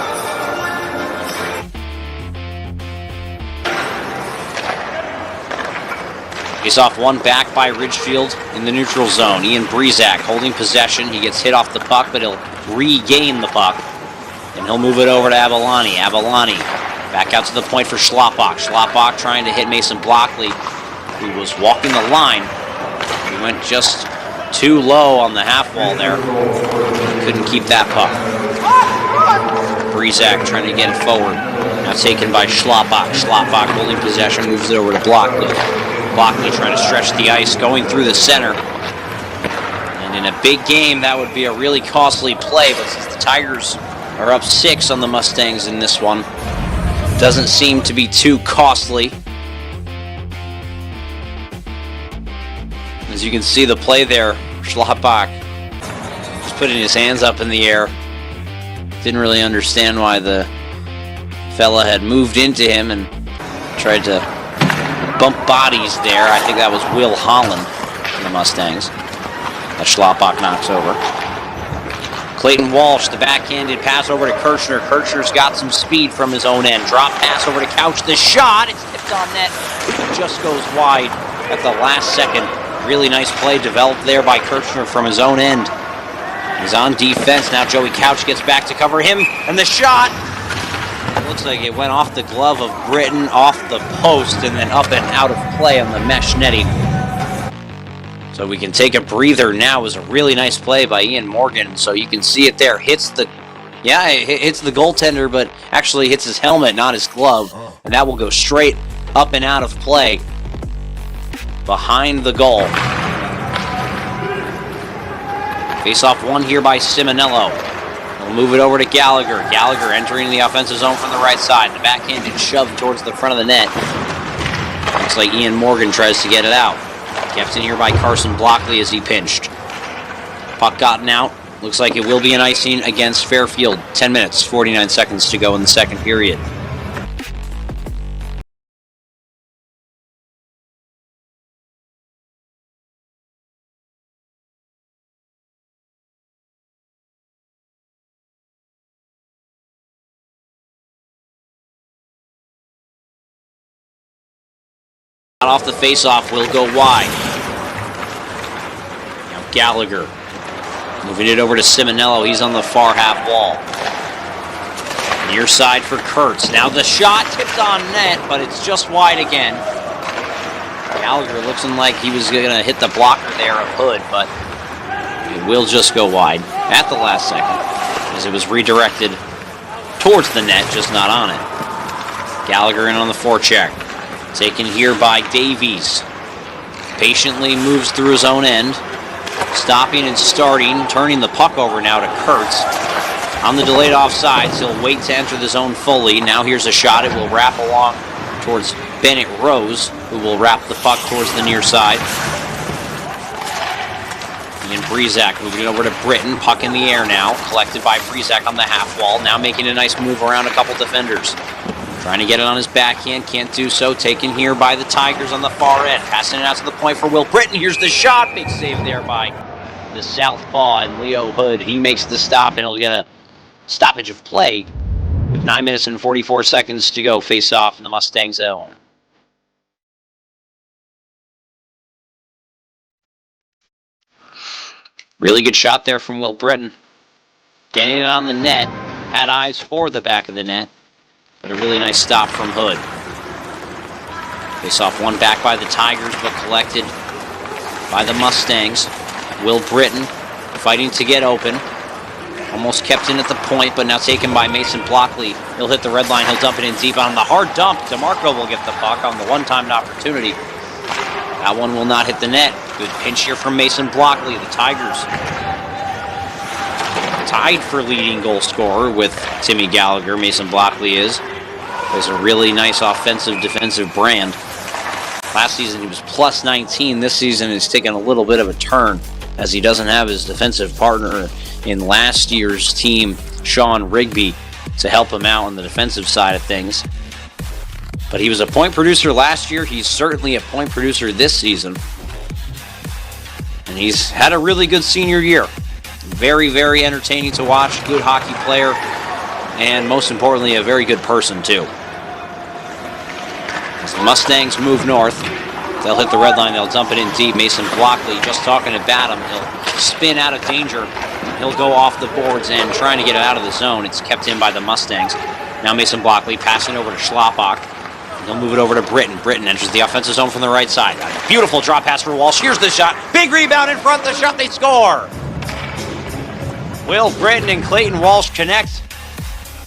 Speaker 2: Face off one back by Ridgefield in the neutral zone. Ian Breezak holding possession. He gets hit off the puck, but he'll regain the puck. And he'll move it over to Avalani. Avalani back out to the point for Schlappak. Schlappak trying to hit Mason Blockley, who was walking the line. He went just too low on the half wall there. Couldn't keep that puck. Breezak trying to get it forward. Now taken by Schlappak. Schlappak holding possession, moves it over to Blockley. Blockley trying to stretch the ice, going through the center. And in a big game, that would be a really costly play, but since the Tigers are up 6 on the Mustangs in this one, doesn't seem to be too costly. As As you can see the play there, Schlappach just putting his hands up in the air. Didn't really understand why the fella had moved into him and tried to bump bodies there. I think that was Will Holland from the Mustangs that Schlappach knocks over. Clayton Walsh, the backhanded pass over to Kirchner. Kirchner's got some speed from his own end. Drop pass over to Couch. The shot, it's tipped on net. It just goes wide at the last second. Really nice play developed there by Kirchner from his own end. He's on defense. Now Joey Couch gets back to cover him. And the shot, it looks like it went off the glove of Britton, off the post, and then up and out of play on the mesh netting. So we can take a breather now. It was a really nice play by Ian Morgan. So you can see it there. It hits the goaltender, but actually hits his helmet, not his glove. And that will go straight up and out of play behind the goal. Face-off one here by Simonello. He'll move it over to Gallagher. Gallagher entering the offensive zone from the right side. The backhanded shove towards the front of the net. Looks like Ian Morgan tries to get it out. Kept in here by Carson Blockley as he pinched. Puck gotten out. Looks like it will be an icing against Fairfield. 10 minutes, 49 seconds to go in the second period. Off the face-off will go wide. Now Gallagher moving it over to Simonello. He's on the far half wall. Near side for Kurtz. Now the shot tipped on net, but it's just wide again. Gallagher looking like he was going to hit the blocker there of Hood, but it will just go wide at the last second as it was redirected towards the net, just not on it. Gallagher in on the forecheck. Taken here by Davies. Patiently moves through his own end. Stopping and starting. Turning the puck over now to Kurtz. On the delayed offsides, he'll wait to enter the zone fully. Now here's a shot. It will wrap along towards Bennett Rose, who will wrap the puck towards the near side. And Breezak moving it over to Britton. Puck in the air now. Collected by Breezak on the half wall. Now making a nice move around a couple defenders. Trying to get it on his backhand, can't do so. Taken here by the Tigers on the far end. Passing it out to the point for Will Britton. Here's the shot. Big save there by the southpaw and Leo Hood. He makes the stop and he'll get a stoppage of play. With 9 minutes and 44 seconds to go. Face off in the Mustang zone. Really good shot there from Will Britton. Getting it on the net. Had eyes for the back of the net. But a really nice stop from Hood. Face-off one back by the Tigers, but collected by the Mustangs. Will Britton fighting to get open. Almost kept in at the point, but now taken by Mason Blockley. He'll hit the red line. He'll dump it in deep on the hard dump. DeMarco will get the puck on the one-time opportunity. That one will not hit the net. Good pinch here from Mason Blockley. The Tigers tied for leading goal scorer with Timmy Gallagher. Mason Blockley is. There's a really nice offensive-defensive brand. Last season he was plus 19. This season he's taken a little bit of a turn as he doesn't have his defensive partner in last year's team, Sean Rigby, to help him out on the defensive side of things. But he was a point producer last year. He's certainly a point producer this season. And he's had a really good senior year. Very, very entertaining to watch. Good hockey player. And most importantly, a very good person, too. As the Mustangs move north, they'll hit the red line. They'll dump it in deep. Mason Blockley just talking to Batum. He'll spin out of danger. He'll go off the boards and trying to get it out of the zone. It's kept in by the Mustangs. Now Mason Blockley passing over to Schlappach. He'll move it over to Britton. Britton enters the offensive zone from the right side. Beautiful drop pass for Walsh. Here's the shot. Big rebound in front. The shot, they score. Will Britton and Clayton Walsh connect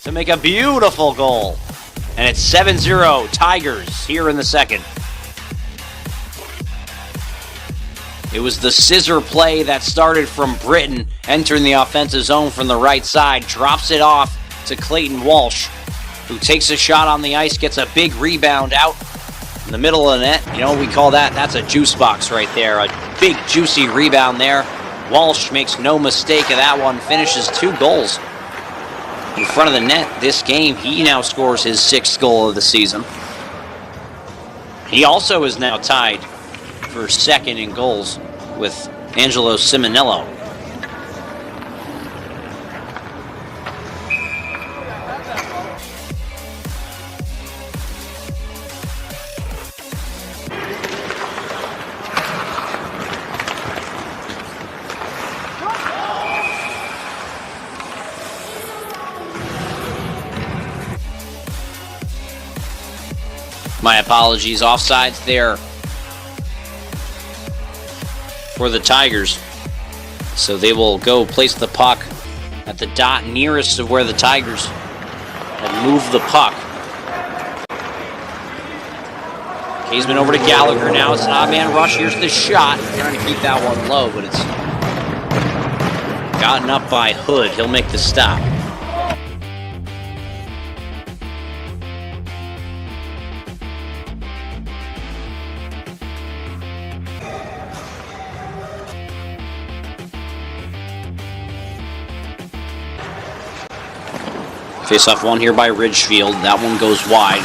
Speaker 2: to make a beautiful goal. And it's 7-0 Tigers here in the second. It was the scissor play that started from Britton entering the offensive zone from the right side. Drops it off to Clayton Walsh, who takes a shot on the ice, gets a big rebound out in the middle of the net. You know what we call that? That's a juice box right there. A big, juicy rebound there. Walsh makes no mistake of that one, finishes 2 goals in front of the net this game. He now scores his 6th goal of the season. He also is now tied for 2nd in goals with Angelo Simonello. My apologies, offsides there for the Tigers. So they will go place the puck at the dot nearest of where the Tigers have moved the puck. Kaysman over to Gallagher now. It's an odd man rush. Here's the shot. Trying to keep that one low, but it's gotten up by Hood. He'll make the stop. Face-off one here by Ridgefield. That one goes wide.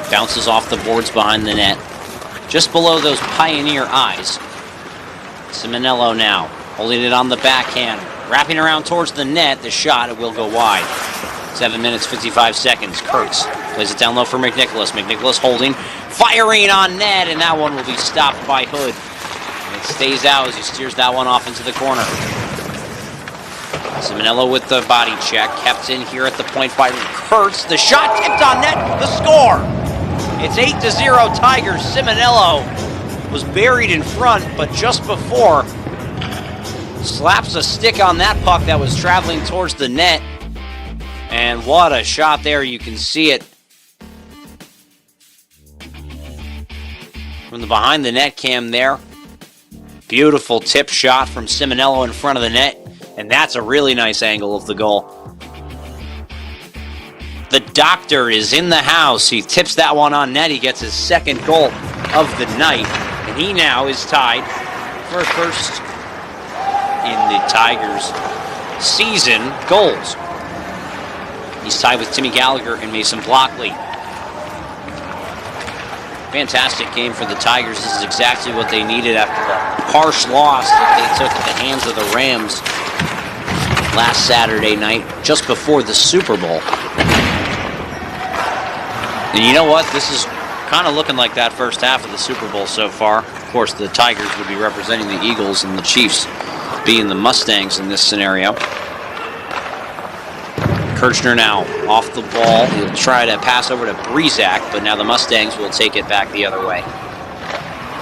Speaker 2: Bounces off the boards behind the net. Just below those Pioneer eyes. Simonello now, holding it on the backhand. Wrapping around towards the net. The shot, it will go wide. 7 minutes, 55 seconds. Kurtz plays it down low for McNicholas. McNicholas holding, firing on net, and that one will be stopped by Hood. It stays out as he steers that one off into the corner. Simonello with the body check, kept in here at the point by Kurtz. The shot tipped on net, the score! It's 8-0 Tigers. Simonello was buried in front, but just before, slaps a stick on that puck that was traveling towards the net. And what a shot there, you can see it from the behind the net cam there. Beautiful tip shot from Simonello in front of the net. And that's a really nice angle of the goal. The doctor is in the house. He tips that one on net. He gets his 2nd goal of the night. And he now is tied for first in the Tigers' season goals. He's tied with Timmy Gallagher and Mason Blockley. Fantastic game for the Tigers. This is exactly what they needed after the harsh loss that they took at the hands of the Rams last Saturday night, just before the Super Bowl. And you know what? This is kind of looking like that first half of the Super Bowl so far. Of course, the Tigers would be representing the Eagles and the Chiefs being the Mustangs in this scenario. Kirchner now off the ball. He'll try to pass over to Breezak, but now the Mustangs will take it back the other way.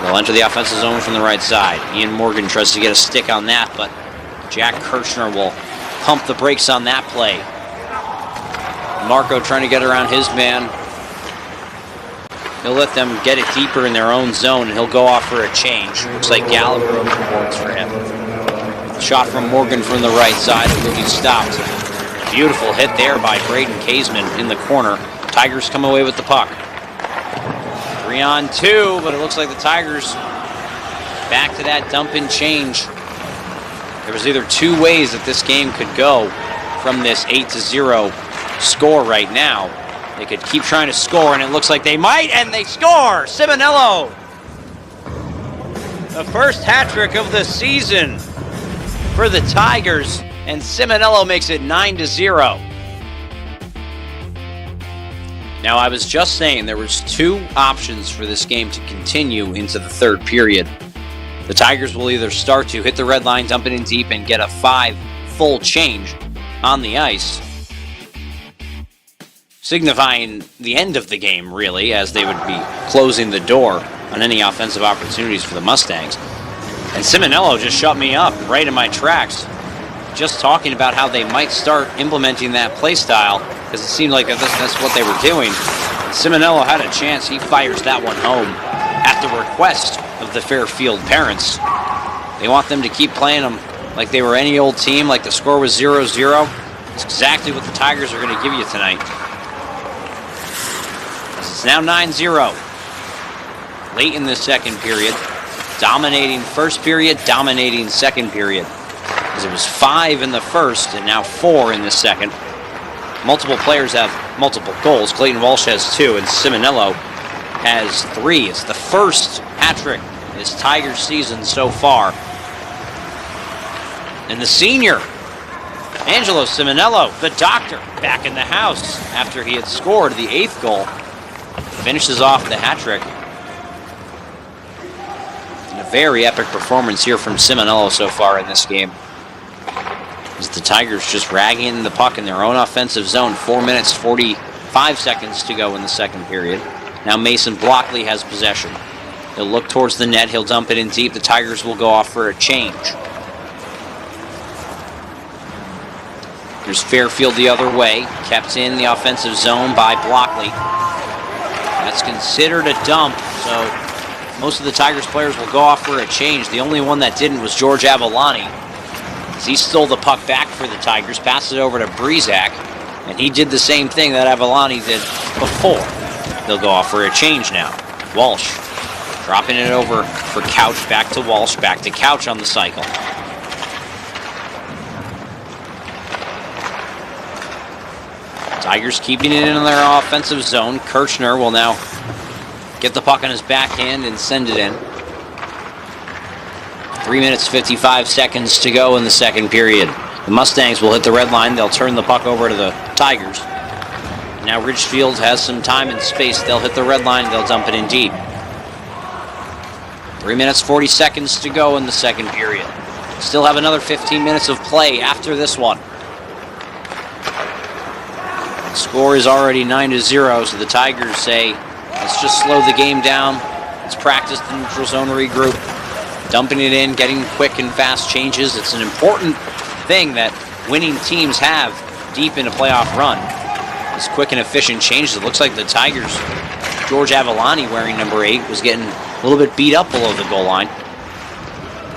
Speaker 2: They'll enter the offensive zone from the right side. Ian Morgan tries to get a stick on that, but Jack Kirchner will pump the brakes on that play. Marco trying to get around his man. He'll let them get it deeper in their own zone, and he'll go off for a change. Looks like Gallagher over the boards for him. Shot from Morgan from the right side. It will be stopped. Beautiful hit there by Braden Kaysman in the corner. Tigers come away with the puck. 3-on-2, but it looks like the Tigers back to that dump and change. There was either 2 ways that this game could go from this 8-0 score right now. They could keep trying to score, and it looks like they might, and they score! Simonello! The first hat trick of the season for the Tigers, and Simonello makes it 9-0. Now, I was just saying there was 2 options for this game to continue into the 3rd period. The Tigers will either start to hit the red line, dump it in deep, and get a 5 full change on the ice, signifying the end of the game, really, as they would be closing the door on any offensive opportunities for the Mustangs. And Simonello just shut me up right in my tracks, just talking about how they might start implementing that play style, because it seemed like that's what they were doing. Simonello had a chance. He fires that one home at the request of the Fairfield parents. They want them to keep playing them like they were any old team, like the score was 0-0. It's exactly what the Tigers are going to give you tonight. It's now 9-0. late in the second period. Dominating first period, dominating second period. As it was 5 in the first and now 4 in the second. Multiple players have multiple goals. Clayton Walsh has 2 and Simonello has 3. It's the first hat trick this Tigers season so far. And the senior, Angelo Simonello, the doctor, back in the house after he had scored the 8th goal. Finishes off the hat trick. And a very epic performance here from Simonello so far in this game. As the Tigers just ragging the puck in their own offensive zone. 4 minutes, 45 seconds to go in the second period. Now Mason Blockley has possession. He'll look towards the net. He'll dump it in deep. The Tigers will go off for a change. There's Fairfield the other way. Kept in the offensive zone by Blockley. That's considered a dump, so most of the Tigers players will go off for a change. The only one that didn't was George Avalani. He stole the puck back for the Tigers, passed it over to Breezak, and he did the same thing that Avalani did before. They'll go off for a change now. Walsh dropping it over for Couch, back to Walsh, back to Couch on the cycle. Tigers keeping it in their offensive zone. Kirchner will now get the puck on his backhand and send it in. 3 minutes, 55 seconds to go in the second period. The Mustangs will hit the red line. They'll turn the puck over to the Tigers. Now Ridgefield has some time and space. They'll hit the red line. They'll dump it in deep. 3 minutes, 40 seconds to go in the second period. Still have another 15 minutes of play after this one. The score is already 9-0, so the Tigers say, let's just slow the game down. Let's practice the neutral zone regroup. Dumping it in, getting quick and fast changes. It's an important thing that winning teams have deep in a playoff run. These quick and efficient changes. It looks like the Tigers, George Avalani wearing number 8, was getting a little bit beat up below the goal line.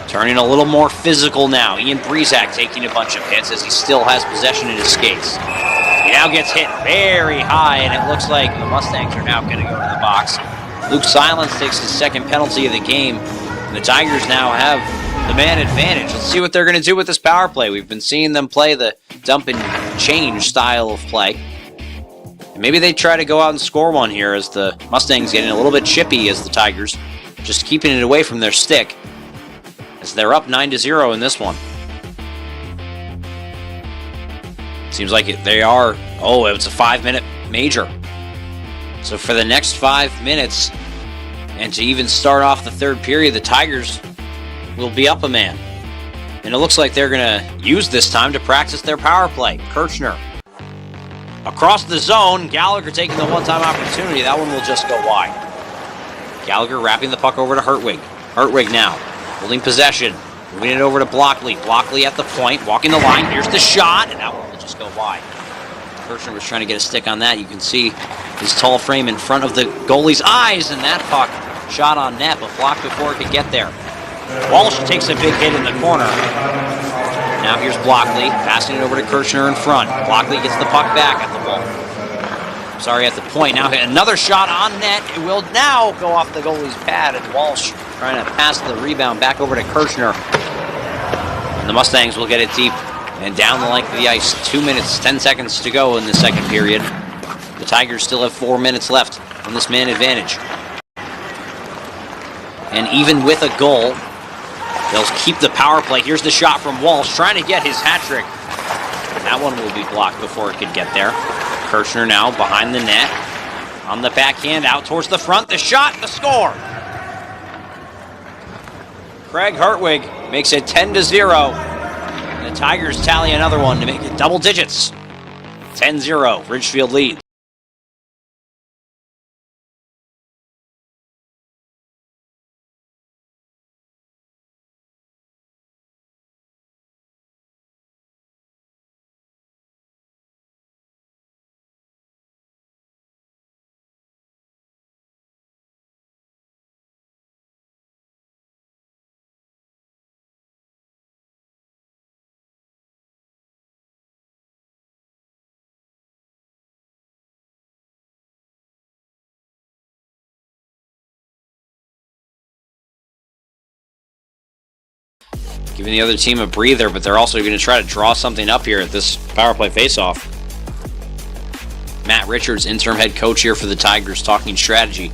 Speaker 2: Turning a little more physical now. Ian Breezak taking a bunch of hits as he still has possession in his skates. He now gets hit very high, and it looks like the Mustangs are now going to go to the box. Luke Silence takes his second penalty of the game. The Tigers now have the man advantage. Let's see what they're going to do with this power play. We've been seeing them play the dump and change style of play. And maybe they try to go out and score one here as the Mustangs getting a little bit chippy as the Tigers, just keeping it away from their stick as they're up 9-0 in this one. Seems like they are, it's a 5-minute major. So for the next 5 minutes, and to even start off the third period, the Tigers will be up a man. And it looks like they're going to use this time to practice their power play. Kirchner across the zone. Gallagher taking the one-time opportunity. That one will just go wide. Gallagher wrapping the puck over to Hertwig. Hertwig now holding possession. Moving it over to Blockley. Blockley at the point, walking the line. Here's the shot, and that one will just go wide. Kirchner was trying to get a stick on that. You can see his tall frame in front of the goalie's eyes, and that puck shot on net, but blocked before it could get there. Walsh takes a big hit in the corner. Now here's Blockley, passing it over to Kirchner in front. Blockley gets the puck back at the wall. At the point. Now another shot on net. It will now go off the goalie's pad, and Walsh trying to pass the rebound back over to Kirchner. And the Mustangs will get it deep and down the length of the ice. 2 minutes, 10 seconds to go in the second period. The Tigers still have 4 minutes left on this man advantage. And even with a goal, they'll keep the power play. Here's the shot from Walsh, trying to get his hat trick. And that one will be blocked before it could get there. Kirchner now behind the net. On the backhand, out towards the front. The shot, the score. Craig Hertwig makes it 10-0. And the Tigers tally another one to make it double digits. 10-0, Ridgefield lead. giving the other team a breather, but they're also going to try to draw something up here at this power play faceoff. Matt Richards, interim head coach here for the Tigers, talking strategy.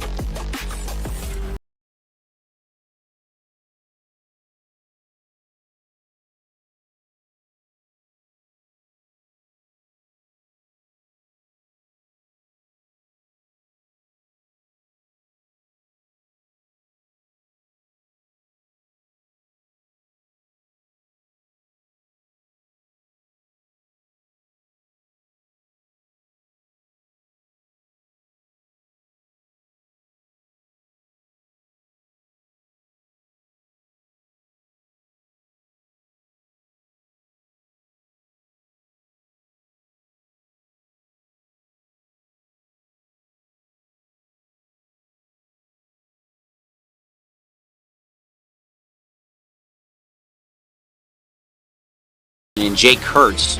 Speaker 2: And Jake Kurtz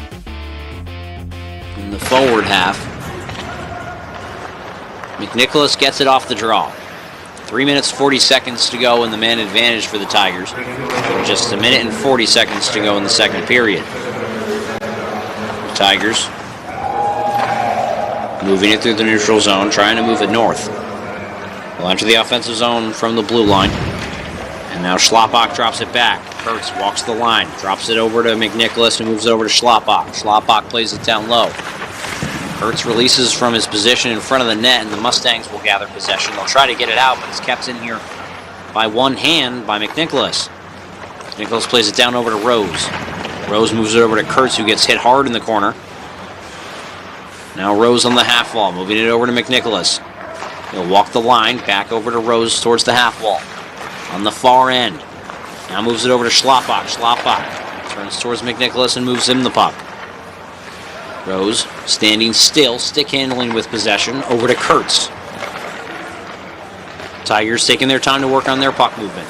Speaker 2: in the forward half. McNicholas gets it off the draw. 3 minutes 40 seconds to go in the man advantage for the Tigers. Just a minute and 40 seconds to go in the second period. The Tigers moving it through the neutral zone, trying to move it north. They'll enter the offensive zone from the blue line. And now Schlapbach drops it back. Kurtz walks the line, drops it over to McNicholas and moves it over to Schlapbach. Schlapbach plays it down low. Kurtz releases from his position in front of the net, and the Mustangs will gather possession. They'll try to get it out, but it's kept in here by one hand by McNicholas. McNicholas plays it down over to Rose. Rose moves it over to Kurtz, who gets hit hard in the corner. Now Rose on the half wall, moving it over to McNicholas. He'll walk the line back over to Rose towards the half wall. On the far end. Now moves it over to Schlapbach. Schlapbach turns towards McNicholas and moves him the puck. Rose standing still, stick handling with possession, over to Kurtz. Tigers taking their time to work on their puck movement.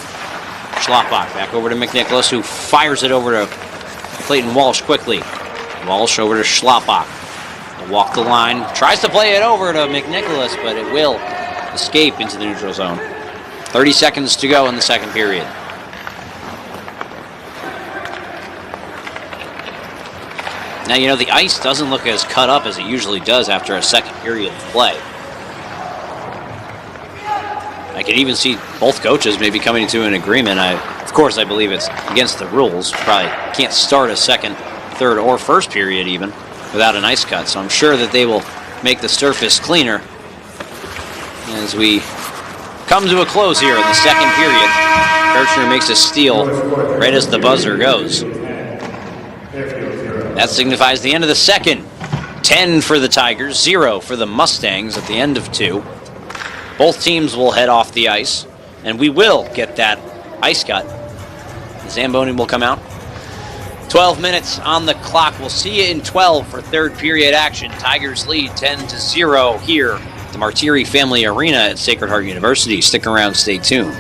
Speaker 2: Schlapbach back over to McNicholas, who fires it over to Clayton Walsh quickly. Walsh over to Schlapbach. He'll walk the line, tries to play it over to McNicholas, but it will escape into the neutral zone. 30 seconds to go in the second period. Now, you know, the ice doesn't look as cut up as it usually does after a second period of play. I could even see both coaches maybe coming to an agreement. Of course, I believe it's against the rules. Probably can't start a second, third, or first period even without an ice cut. So I'm sure that they will make the surface cleaner as we come to a close here in the second period. Kirchner makes a steal right as the buzzer goes. That signifies the end of the second. 10 for the Tigers, 0 for the Mustangs at the end of 2. Both teams will head off the ice, and we will get that ice cut. The Zamboni will come out. 12 minutes on the clock. We'll see you in 12 for third period action. Tigers lead 10-0 here at the Martiri Family Arena at Sacred Heart University. Stick around, stay tuned.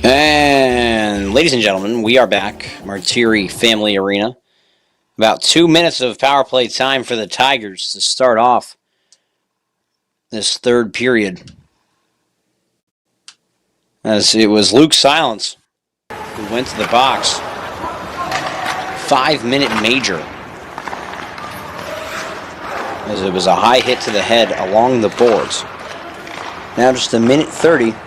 Speaker 2: And ladies and gentlemen, we are back. Martiri Family Arena. About 2 minutes of power play time for the Tigers to start off this third period. As it was Luke Silence who went to the box. 5-minute major. As it was a high hit to the head along the boards. Now just 1:30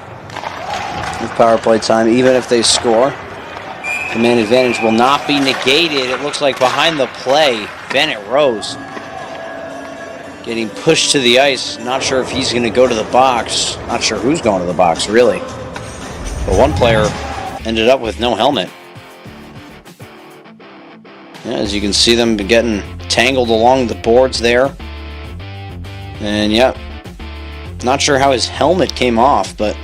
Speaker 2: of power play time. Even if they score, the man advantage will not be negated. It looks like behind the play, Bennett Rose getting pushed to the ice. Not sure if he's going to go to the box. Not sure who's going to the box, really. But one player ended up with no helmet. Yeah, as you can see them getting tangled along the boards there. And yeah, not sure how his helmet came off, but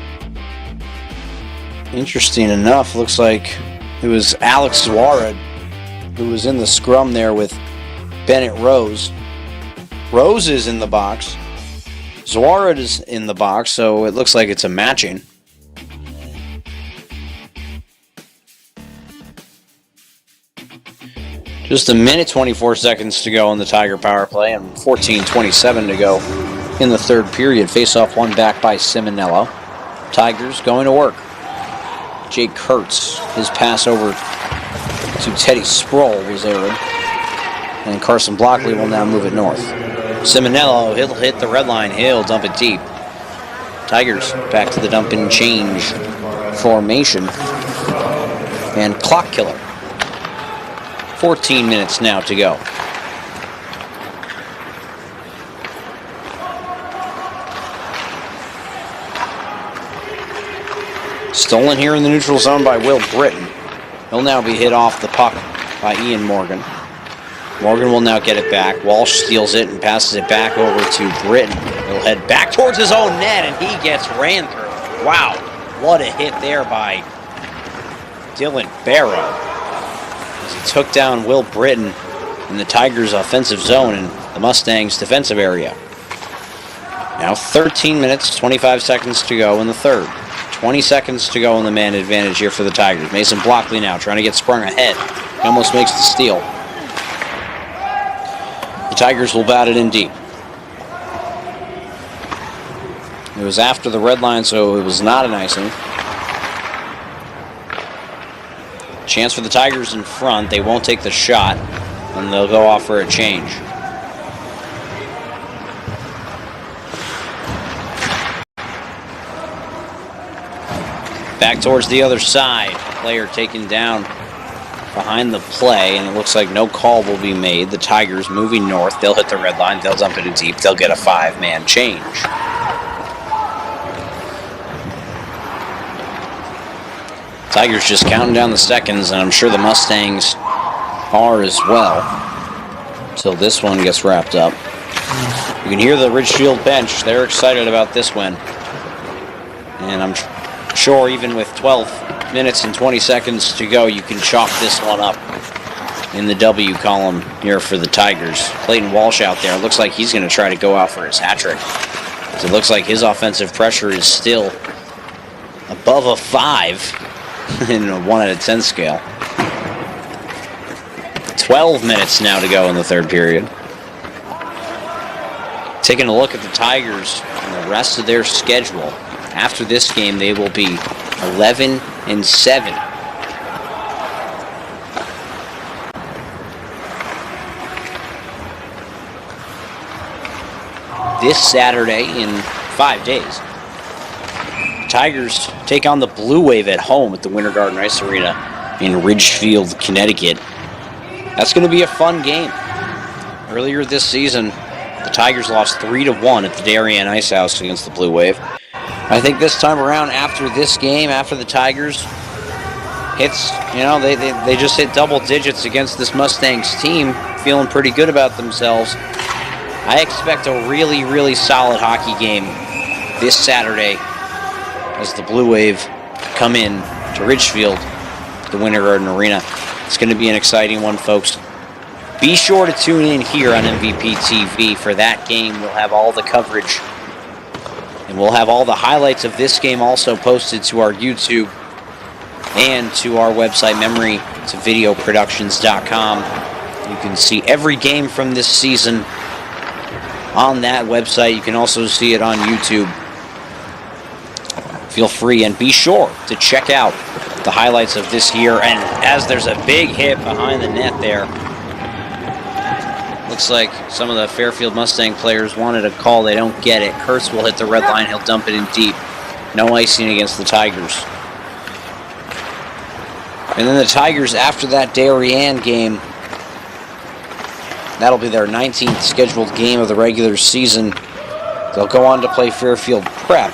Speaker 2: interesting enough, looks like it was Alex Warde who was in the scrum there with Bennett Rose. Rose is in the box. Warde is in the box, so it looks like it's a matching. Just 1:24 to go in the Tiger power play and 14:27 to go in the third period. Face-off won back by Simonello. Tigers going to work. Jake Kurtz, his pass over to Teddy Sproul was erred. And Carson Blockley will now move it north. Simonello, he'll hit the red line. He'll dump it deep. Tigers back to the dump and change formation. And clock killer. 14 minutes now to go. Stolen here in the neutral zone by Will Britton. He'll now be hit off the puck by Ian Morgan. Morgan will now get it back. Walsh steals it and passes it back over to Britton. He'll head back towards his own net, and he gets ran through. Wow, what a hit there by Dylan Barrow. As he took down Will Britton in the Tigers' offensive zone in the Mustangs' defensive area. Now 13 minutes, 25 seconds to go in the third. 20 seconds to go in the man advantage here for the Tigers. Mason Blockley now trying to get sprung ahead. He almost makes the steal. The Tigers will bat it in deep. It was after the red line, so it was not an icing. Chance for the Tigers in front. They won't take the shot, and they'll go off for a change. Back towards the other side. Player taken down behind the play, and it looks like no call will be made. The Tigers moving north. They'll hit the red line. They'll dump it in deep. They'll get a 5-man change. Tigers just counting down the seconds, and I'm sure the Mustangs are as well, until this one gets wrapped up. You can hear the Ridgefield bench. They're excited about this win. And I'm sure even with 12 minutes and 20 seconds to go, you can chalk this one up in the W column here for the Tigers. Clayton Walsh out there. It looks like he's going to try to go out for his hat trick. It looks like his offensive pressure is still above a 5 in a 1 out of 10 scale. 12 minutes now to go in the third period. Taking a look at the Tigers and the rest of their schedule. After this game, they will be 11-7. This Saturday in 5 days, Tigers take on the Blue Wave at home at the Winter Garden Ice Arena in Ridgefield, Connecticut. That's going to be a fun game. Earlier this season, the Tigers lost 3-1 at the Darien Ice House against the Blue Wave. I think this time around, after this game, after the Tigers hits, they just hit double digits against this Mustangs team, feeling pretty good about themselves. I expect a really, really solid hockey game this Saturday as the Blue Wave come in to Ridgefield, the Winter Garden Arena. It's going to be an exciting one, folks. Be sure to tune in here on MVP TV for that game. We'll have all the coverage, and we'll have all the highlights of this game also posted to our YouTube and to our website, memorytovideoproductions.com. You can see every game from this season on that website. You can also see it on YouTube. Feel free and be sure to check out the highlights of this year. And as there's a big hit behind the net there, looks like some of the Fairfield Mustang players wanted a call. They don't get it. Kurtz will hit the red line. He'll dump it in deep. No icing against the Tigers. And then the Tigers, after that Darien game, that'll be their 19th scheduled game of the regular season. They'll go on to play Fairfield Prep,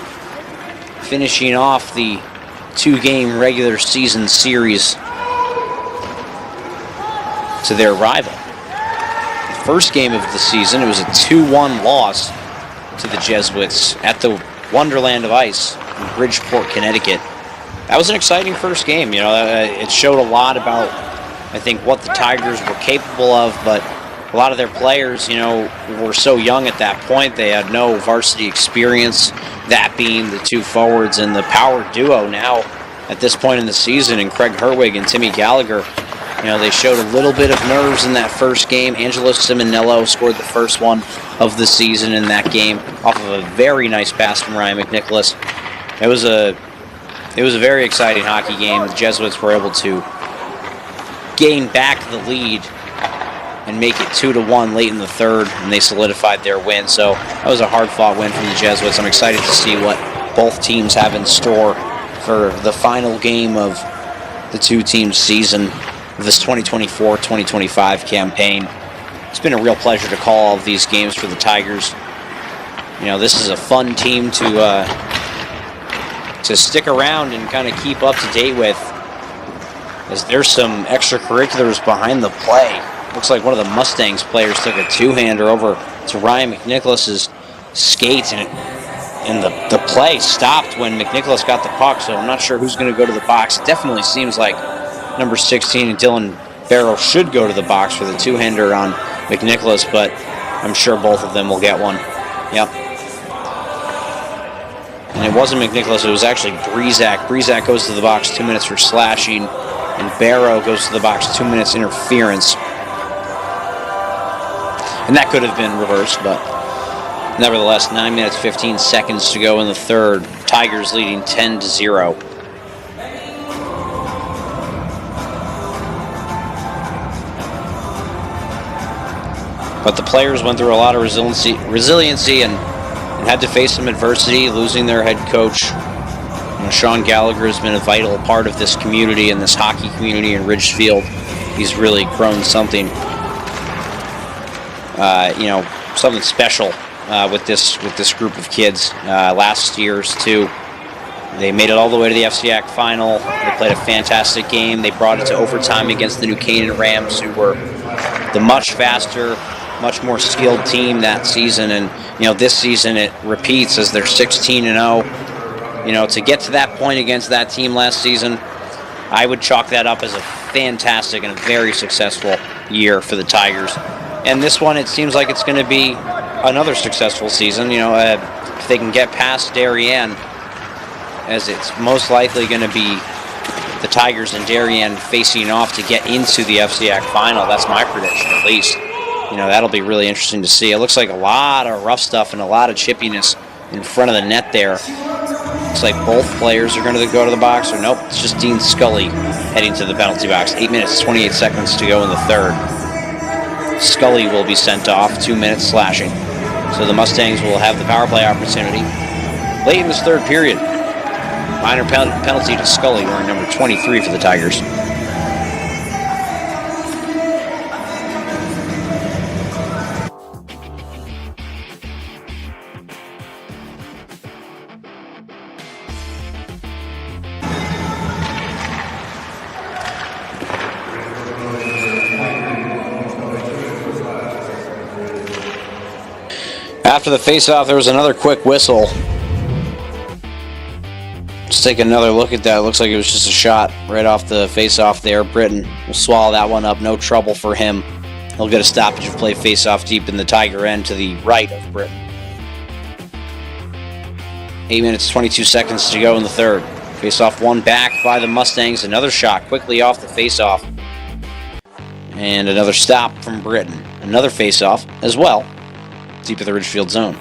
Speaker 2: finishing off the 2-game regular season series to their rival. The first game of the season, it was a 2-1 loss to the Jesuits at the Wonderland of Ice in Bridgeport, Connecticut. That was an exciting first game. It showed a lot about, I think, what the Tigers were capable of, but a lot of their players, were so young at that point. They had no varsity experience, that being the two forwards and the power duo now at this point in the season, and Craig Herwig and Timmy Gallagher. They showed a little bit of nerves in that first game. Angelo Simonello scored the first one of the season in that game off of a very nice pass from Ryan McNicholas. It was a very exciting hockey game. The Jesuits were able to gain back the lead and make it 2-1 late in the third, and they solidified their win. So that was a hard-fought win from the Jesuits. I'm excited to see what both teams have in store for the final game of the two teams' season of this 2024-2025 campaign. It's been a real pleasure to call all of these games for the Tigers. This is a fun team to stick around and kind of keep up to date with, as there's some extracurriculars behind the play. Looks like one of the Mustangs players took a two-hander over to Ryan McNicholas's skate, and the play stopped when McNicholas got the puck, so I'm not sure who's going to go to the box. It definitely seems like number 16 and Dylan Barrow should go to the box for the two-hander on McNicholas, but I'm sure both of them will get one. Yep. And it wasn't McNicholas, it was actually Breezak. Breezak goes to the box, 2 minutes for slashing, and Barrow goes to the box, 2 minutes interference. And that could have been reversed, but nevertheless, 9 minutes, 15 seconds to go in the third. Tigers leading 10-0. But the players went through a lot of resiliency and had to face some adversity, losing their head coach. Sean Gallagher has been a vital part of this community and this hockey community in Ridgefield. He's really grown something something special with this group of kids. Last year's too, they made it all the way to the FCAC final. They played a fantastic game. They brought it to overtime against the New Canaan Rams, who were the much faster, much more skilled team that season. And this season it repeats as they're 16-0. To get to that point against that team last season, I would chalk that up as a fantastic and a very successful year for the Tigers. And this one, it seems like it's going to be another successful season. If they can get past Darien, as it's most likely going to be the Tigers and Darien facing off to get into the FCAC final. That's my prediction, at least. That'll be really interesting to see. It looks like a lot of rough stuff and a lot of chippiness in front of the net there. Looks like both players are going to go to the box, or nope, it's just Dean Scully heading to the penalty box. 8 minutes, 28 seconds to go in the third. Scully will be sent off, 2 minutes slashing. So the Mustangs will have the power play opportunity late in this third period. Minor penalty to Scully, wearing number 23 for the Tigers. After the face-off, there was another quick whistle. Let's take another look at that. It looks like it was just a shot right off the face-off there. Britton will swallow that one up. No trouble for him. He'll get a stoppage of play face-off deep in the Tiger end to the right of Britton. 8 minutes, 22 seconds to go in the third. Face-off one back by the Mustangs. Another shot quickly off the face-off. And another stop from Britton. Another face-off as well, deep in the Ridgefield zone.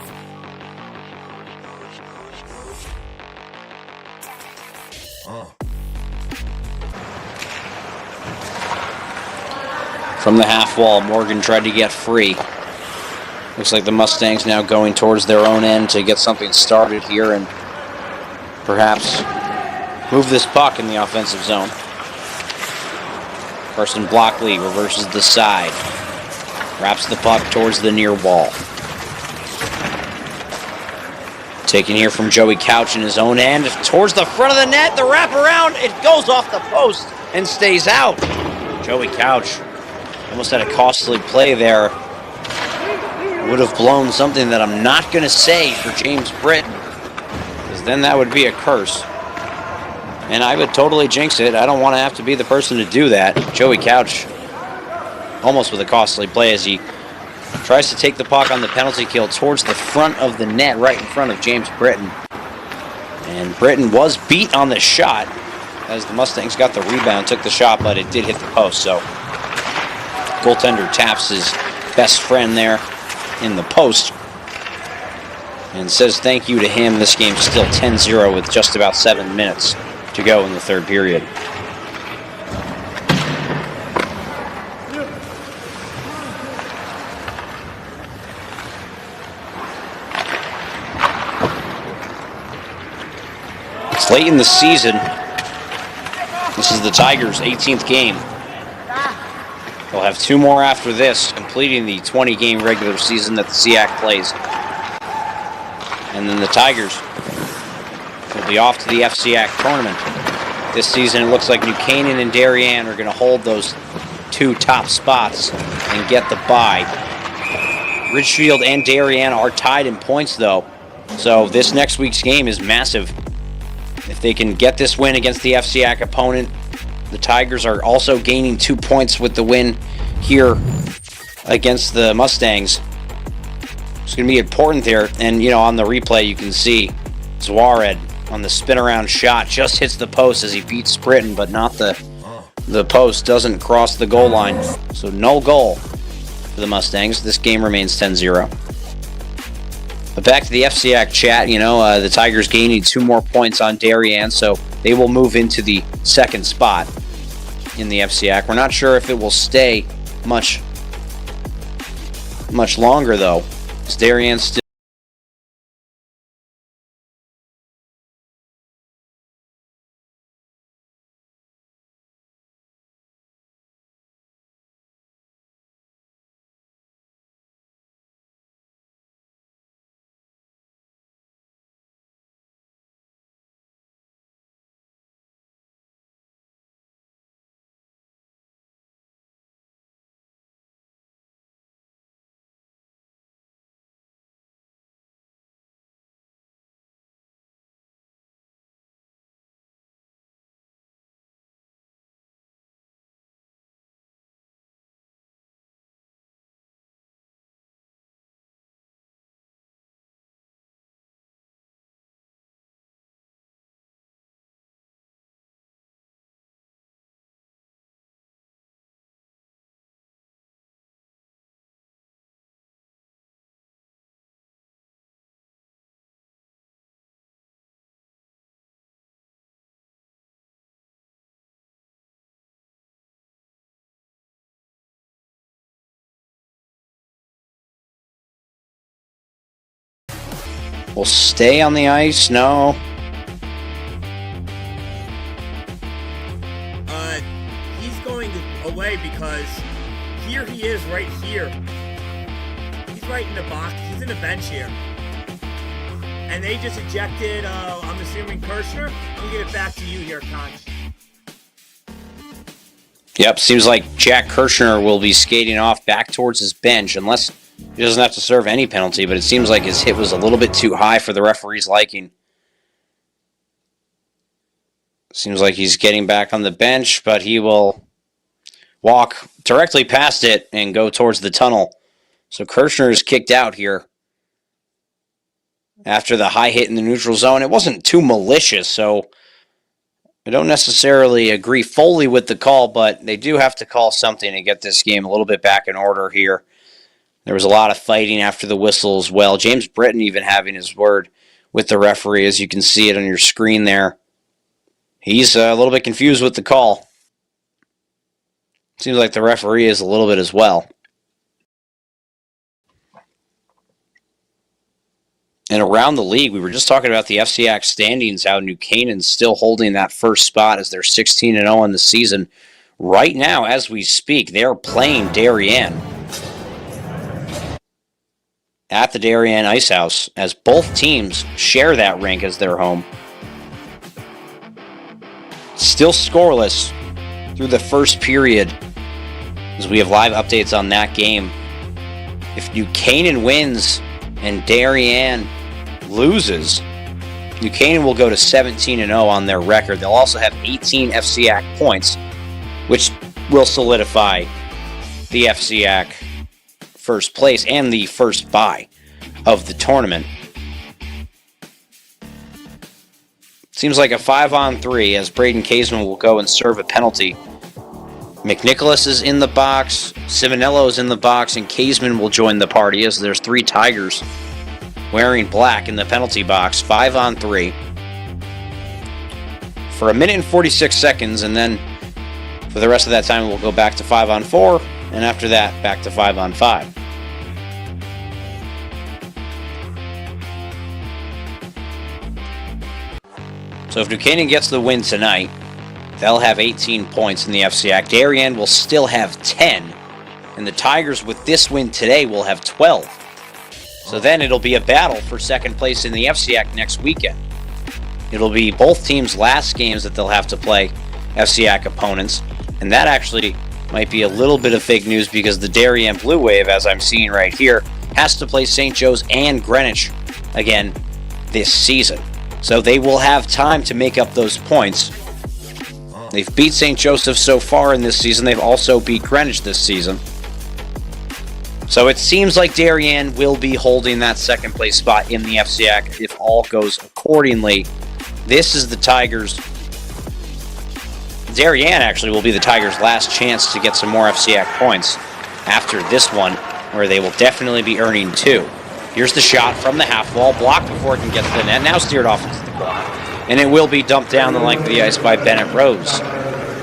Speaker 2: From the half wall, Morgan tried to get free. Looks like the Mustangs now going towards their own end to get something started here and perhaps move this puck in the offensive zone. Carson Blockley reverses the side. Wraps the puck towards the near wall. Taken here from Joey Couch in his own end. Towards the front of the net. The wraparound. It goes off the post and stays out. Joey Couch almost had a costly play there. Would have blown something that I'm not going to say for James Britton, because then that would be a curse. And I would totally jinx it. I don't want to have to be the person to do that. Joey Couch almost with a costly play as he tries to take the puck on the penalty kill towards the front of the net, right in front of James Britton. And Britton was beat on the shot as the Mustangs got the rebound, took the shot, but it did hit the post. So goaltender taps his best friend there in the post and says thank you to him. This game's still 10-0 with just about 7 minutes to go in the third period. It's late in the season. This is the Tigers' 18th game. They'll have 2 more after this, completing the 20-game regular season that the SEAC plays. And then the Tigers will be off to the FCAC tournament. This season, it looks like New Canaan and Darien are going to hold those 2 top spots and get the bye. Ridgefield and Darien are tied in points, though. So this next week's game is massive. If they can get this win against the FCAC opponent, the Tigers are also gaining 2 points with the win here against the Mustangs. It's going to be important there. And, you know, on the replay, you can see Warde on the spin-around shot just hits the post as he beats Britton, but not the post. Doesn't cross the goal line. So no goal for the Mustangs. This game remains 10-0. But back to the FCAC chat, you know, the Tigers gaining 2 more points on Darien, so they will move into the second spot in the FCAC. We're not sure if it will stay much longer, though. Is Darien still... will stay on the ice? No.
Speaker 3: He's going away because here he is right here. He's right in the box. He's in the bench here. And they just ejected, I'm assuming, Kirshner. I'm going to give it back to you here, Conch.
Speaker 2: Yep, seems like Jack Kirshner will be skating off back towards his bench, unless he doesn't have to serve any penalty, but it seems like his hit was a little bit too high for the referee's liking. Seems like he's getting back on the bench, but he will walk directly past it and go towards the tunnel. So Kirshner is kicked out here after the high hit in the neutral zone. It wasn't too malicious, so I don't necessarily agree fully with the call, but they do have to call something to get this game a little bit back in order here. There was a lot of fighting after the whistle as well. James Britton even having his word with the referee, as you can see it on your screen there. He's a little bit confused with the call. Seems like the referee is a little bit as well. And around the league, we were just talking about the FCX standings, how New Canaan's still holding that first spot as they're 16-0 in the season. Right now, as we speak, they're playing Darien at the Darien Ice House, as both teams share that rink as their home. Still scoreless through the first period, as we have live updates on that game. If New Canaan wins and Darien loses, New Canaan will go to 17-0 on their record. They'll also have 18 FCAC points, which will solidify the FCAC first place and the first bye of the tournament. Seems like a 5-on-3 as Braden Caseman will go and serve a penalty. McNicholas is in the box, Simonello is in the box, and Caseman will join the party as there's 3 Tigers wearing black in the penalty box. 5-on-3 for 1 minute and 46 seconds, and then for the rest of that time we'll go back to 5-on-4, and after that back to 5-on-5. So if New Canaan gets the win tonight, they'll have 18 points in the FCAC. Darien will still have 10, and the Tigers with this win today will have 12. So then it'll be a battle for second place in the FCAC next weekend. It'll be both teams' last games that they'll have to play FCAC opponents, and that actually might be a little bit of fake news because the Darien Blue Wave, as I'm seeing right here, has to play St. Joe's and Greenwich again this season. So they will have time to make up those points. They've beat St. Joseph so far in this season. They've also beat Greenwich this season. So it seems like Darien will be holding that second place spot in the FCAC if all goes accordingly. This is the Tigers. Darien actually will be the Tigers' last chance to get some more FCAC points after this one, where they will definitely be earning 2. Here's the shot from the half wall, blocked before it can get to the net, now steered off into the corner. And it will be dumped down the length of the ice by Bennett Rose.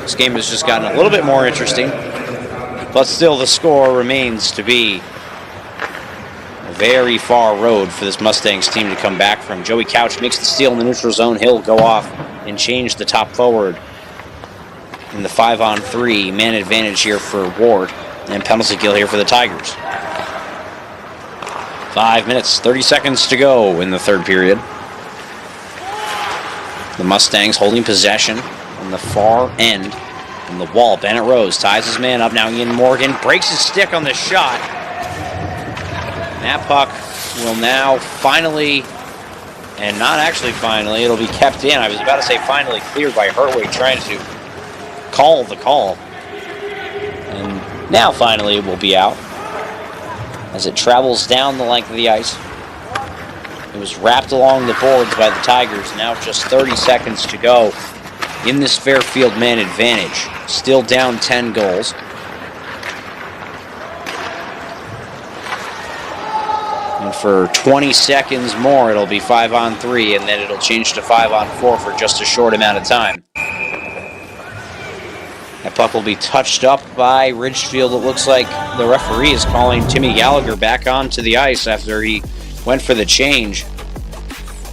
Speaker 2: This game has just gotten a little bit more interesting, but still the score remains to be a very far road for this Mustangs team to come back from. Joey Couch makes the steal in the neutral zone. He'll go off and change the top forward in the 5-on-3 man advantage here for Warde, and penalty kill here for the Tigers. 5 minutes, 30 seconds to go in the third period. The Mustangs holding possession on the far end on the wall. Bennett Rose ties his man up. Now Ian Morgan breaks his stick on the shot. That puck will now finally, and not actually finally, it'll be kept in. I was about to say finally cleared by Hurtway trying to call the call. And now finally it will be out as it travels down the length of the ice. It was wrapped along the boards by the Tigers. Now just 30 seconds to go in this Fairfield man advantage. Still down 10 goals. And for 20 seconds more, it'll be 5-on-3, and then it'll change to 5-on-4 for just a short amount of time. That puck will be touched up by Ridgefield. It looks like the referee is calling Timmy Gallagher back onto the ice after he went for the change.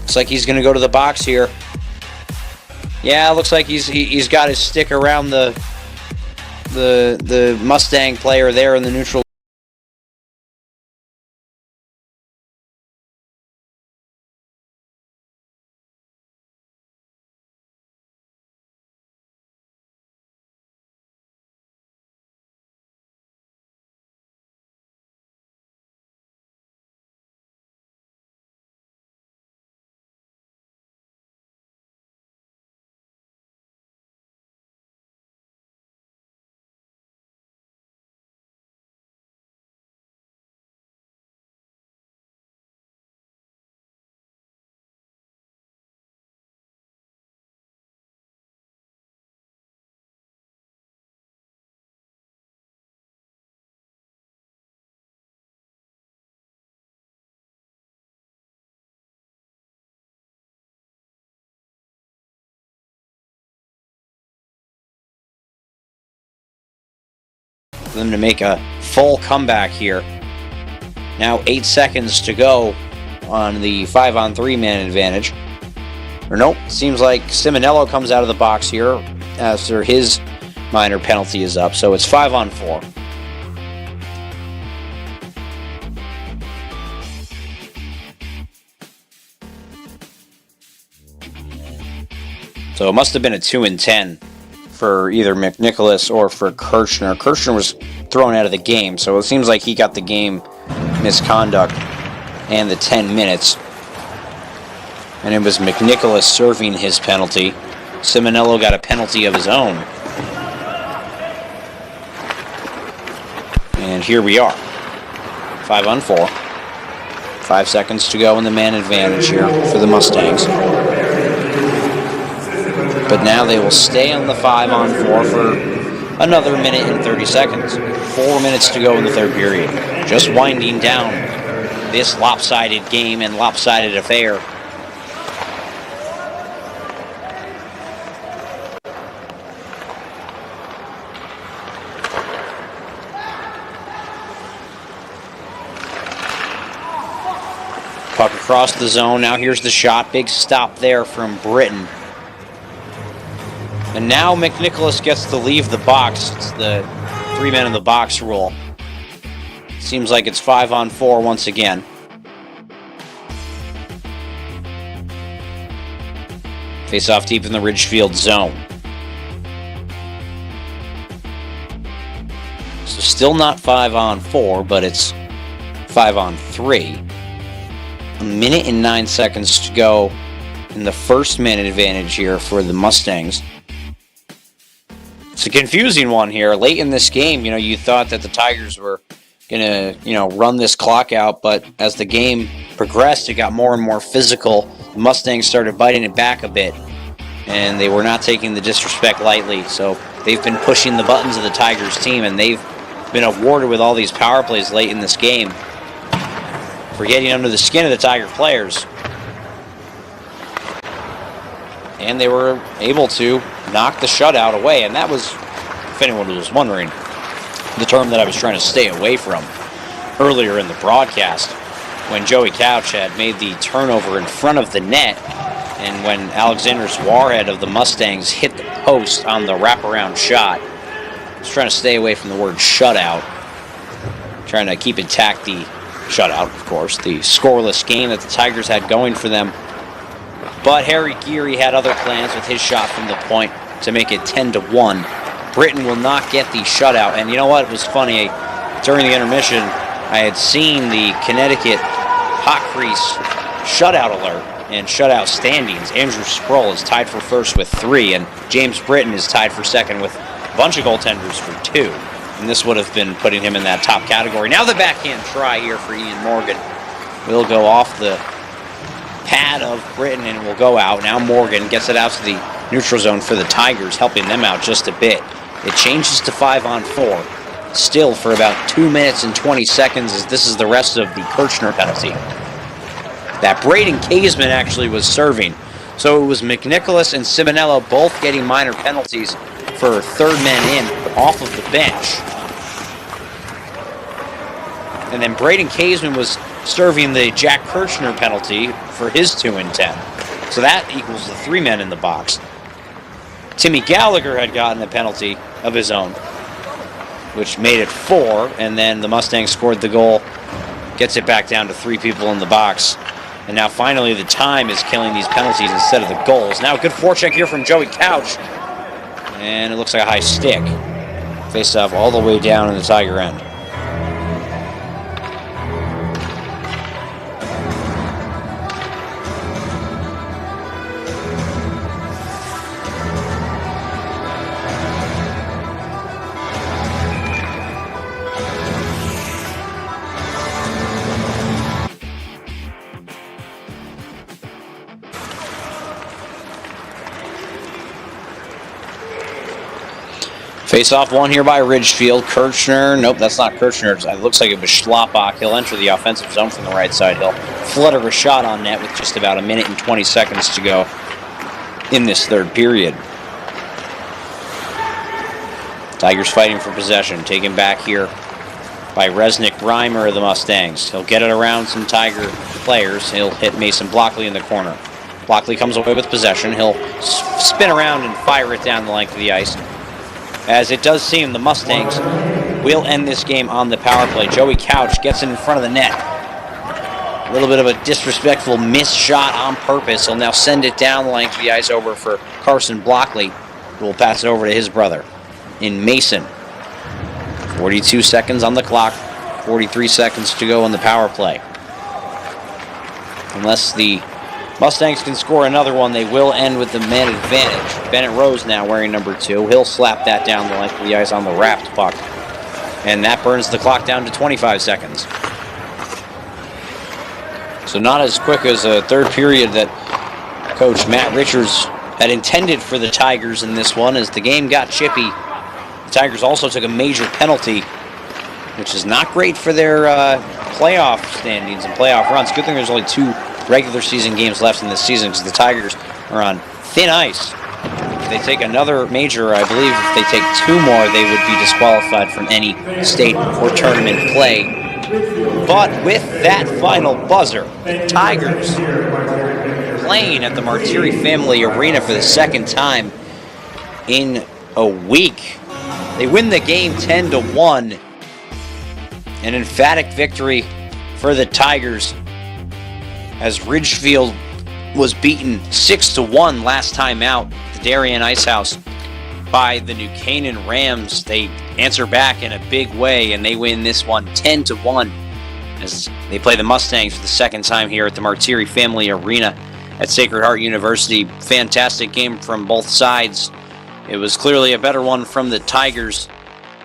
Speaker 2: Looks like he's going to go to the box here. Yeah, looks like he's got his stick around the Mustang player there in the neutral for them to make a full comeback here. Now 8 seconds to go on the 5-on-3 man advantage. Or nope, seems like Simonello comes out of the box here after his minor penalty is up, so it's 5-on-4. So it must have been a 2-10 for either McNicholas or for Kirchner. Kirchner was thrown out of the game, so it seems like he got the game misconduct and the 10 minutes. And it was McNicholas serving his penalty. Simonello got a penalty of his own. And here we are. 5-on-4. 5 seconds to go in the man advantage here for the Mustangs. But now they will stay on the 5-on-4 for another minute and 30 seconds. 4 minutes to go in the third period. Just winding down this lopsided game and lopsided affair. Puck across the zone. Now here's the shot. Big stop there from Britton. And now McNicholas gets to leave the box. It's the 3 men in the box rule. Seems like it's 5-on-4 once again. Face off deep in the Ridgefield zone. So still not 5-on-4, but it's 5-on-3. A minute and 9 seconds to go in the first man advantage here for the Mustangs. It's a confusing one here. Late in this game, you thought that the Tigers were going to, run this clock out, but as the game progressed, it got more and more physical. The Mustangs started biting it back a bit, and they were not taking the disrespect lightly. So they've been pushing the buttons of the Tigers team, and they've been awarded with all these power plays late in this game for getting under the skin of the Tiger players. And they were able to knock the shutout away. And that was, if anyone was wondering, the term that I was trying to stay away from earlier in the broadcast when Joey Couch had made the turnover in front of the net and when Alexander Warde of the Mustangs hit the post on the wraparound shot. I was trying to stay away from the word shutout. Trying to keep intact the shutout, of course, the scoreless game that the Tigers had going for them. But Harry Geary had other plans with his shot from the point to make it 10-1. Britton will not get the shutout. And you know what? It was funny. During the intermission, I had seen the Connecticut hot crease shutout alert and shutout standings. Andrew Sproul is tied for first with 3, and James Britton is tied for second with a bunch of goaltenders for 2. And this would have been putting him in that top category. Now the backhand try here for Ian Morgan will go off the pad of Britton and will go out. Now Morgan gets it out to the neutral zone for the Tigers, helping them out just a bit. It changes to 5-on-4. Still for about 2 minutes and 20 seconds as this is the rest of the Kirchner penalty. That Braden Kaisman actually was serving. So it was McNicholas and Simonello both getting minor penalties for third men in off of the bench. And then Braden Kaisman was serving the Jack Kirchner penalty for his 2-10. So that equals the 3 men in the box. Timmy Gallagher had gotten a penalty of his own, which made it 4, and then the Mustangs scored the goal, gets it back down to 3 people in the box. And now finally the time is killing these penalties instead of the goals. Now a good forecheck here from Joey Couch, and it looks like a high stick. Face off all the way down in the Tiger end. Face-off won here by Ridgefield. Kirchner, nope, that's not Kirchner. It looks like it was Schlappach. He'll enter the offensive zone from the right side. He'll flutter a shot on net with just about a minute and 20 seconds to go in this third period. Tigers fighting for possession. Taken back here by Resnick Reimer of the Mustangs. He'll get it around some Tiger players. He'll hit Mason Blockley in the corner. Blockley comes away with possession. He'll spin around and fire it down the length of the ice. As it does seem, the Mustangs will end this game on the power play. Joey Couch gets it in front of the net. A little bit of a disrespectful missed shot on purpose. He'll now send it down the length of the ice over for Carson Blockley, who will pass it over to his brother in Mason. 42 seconds on the clock, 43 seconds to go on the power play. Unless the Mustangs can score another one, they will end with the man advantage. Bennett Rose now wearing number 2. He'll slap that down the length of the ice on the wrapped puck. And that burns the clock down to 25 seconds. So not as quick as a third period that Coach Matt Richards had intended for the Tigers in this one. As the game got chippy, the Tigers also took a major penalty, which is not great for their playoff standings and playoff runs. Good thing there's only 2 regular season games left in this season, because the Tigers are on thin ice. If they take another major, I believe if they take 2 more, they would be disqualified from any state or tournament play. But with that final buzzer, the Tigers playing at the Martiri Family Arena for the second time in a week. They win the game 10-1. An emphatic victory for the Tigers, as Ridgefield was beaten 6-1 last time out, the Darien Ice House, by the New Canaan Rams. They answer back in a big way, and they win this one 10-1 as they play the Mustangs for the second time here at the Martiri Family Arena at Sacred Heart University. Fantastic game from both sides. It was clearly a better one from the Tigers.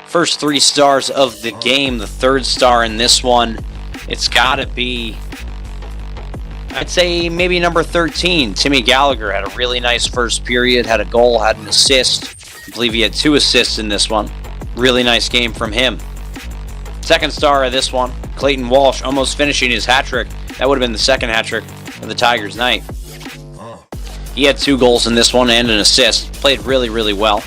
Speaker 2: First 3 stars of the game, the third star in this one, it's got to be, I'd say maybe number 13. Timmy Gallagher had a really nice first period, had a goal, had an assist. I believe he had 2 assists in this one. Really nice game from him. Second star of this one, Clayton Walsh, almost finishing his hat trick. That would have been the second hat trick of the Tigers' night. He had 2 goals in this one and an assist. Played really, really well.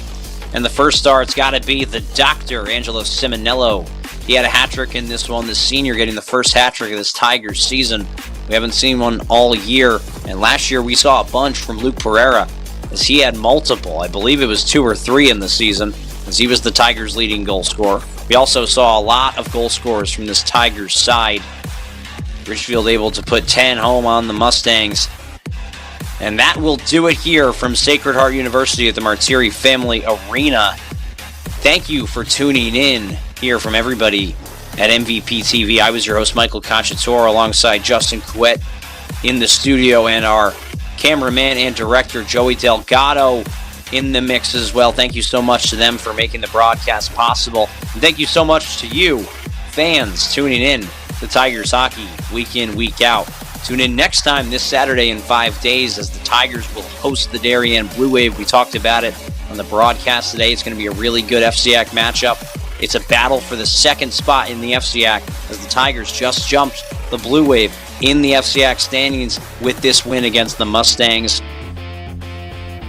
Speaker 2: And the first star, it's got to be the doctor, Angelo Simonello. He had a hat trick in this one, the senior getting the first hat trick of this Tigers season. We haven't seen one all year, and last year we saw a bunch from Luke Pereira, as he had multiple. I believe it was 2 or 3 in the season, as he was the Tigers' leading goal scorer. We also saw a lot of goal scorers from this Tigers side. Ridgefield able to put 10 home on the Mustangs. And that will do it here from Sacred Heart University at the Martiri Family Arena. Thank you for tuning in here from everybody at MVP TV. I was your host, Michael Conciatore, alongside Justin Couette in the studio, and our cameraman and director, Joey Delgado, in the mix as well. Thank you so much to them for making the broadcast possible. And thank you so much to you, fans, tuning in to Tigers hockey week in, week out. Tune in next time this Saturday in 5 days as the Tigers will host the Darien Blue Wave. We talked about it on the broadcast today. It's going to be a really good FCAC matchup. It's a battle for the second spot in the FCAC as the Tigers just jumped the Blue Wave in the FCAC standings with this win against the Mustangs.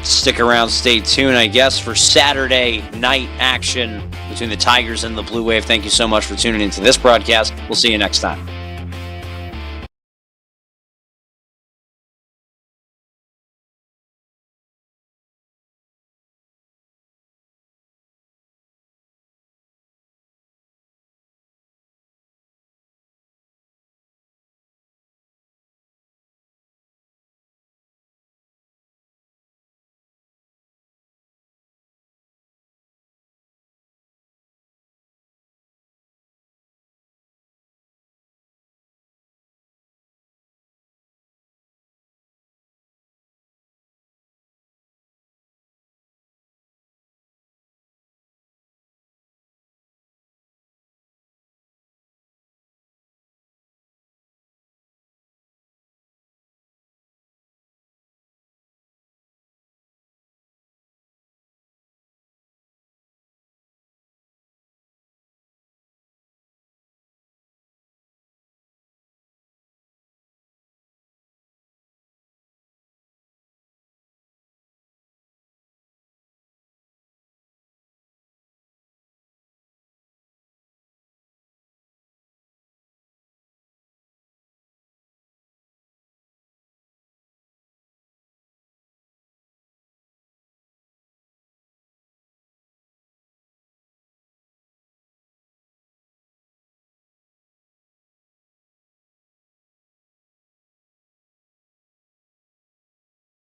Speaker 2: Stick around, stay tuned, I guess, for Saturday night action between the Tigers and the Blue Wave. Thank you so much for tuning into this broadcast. We'll see you next time.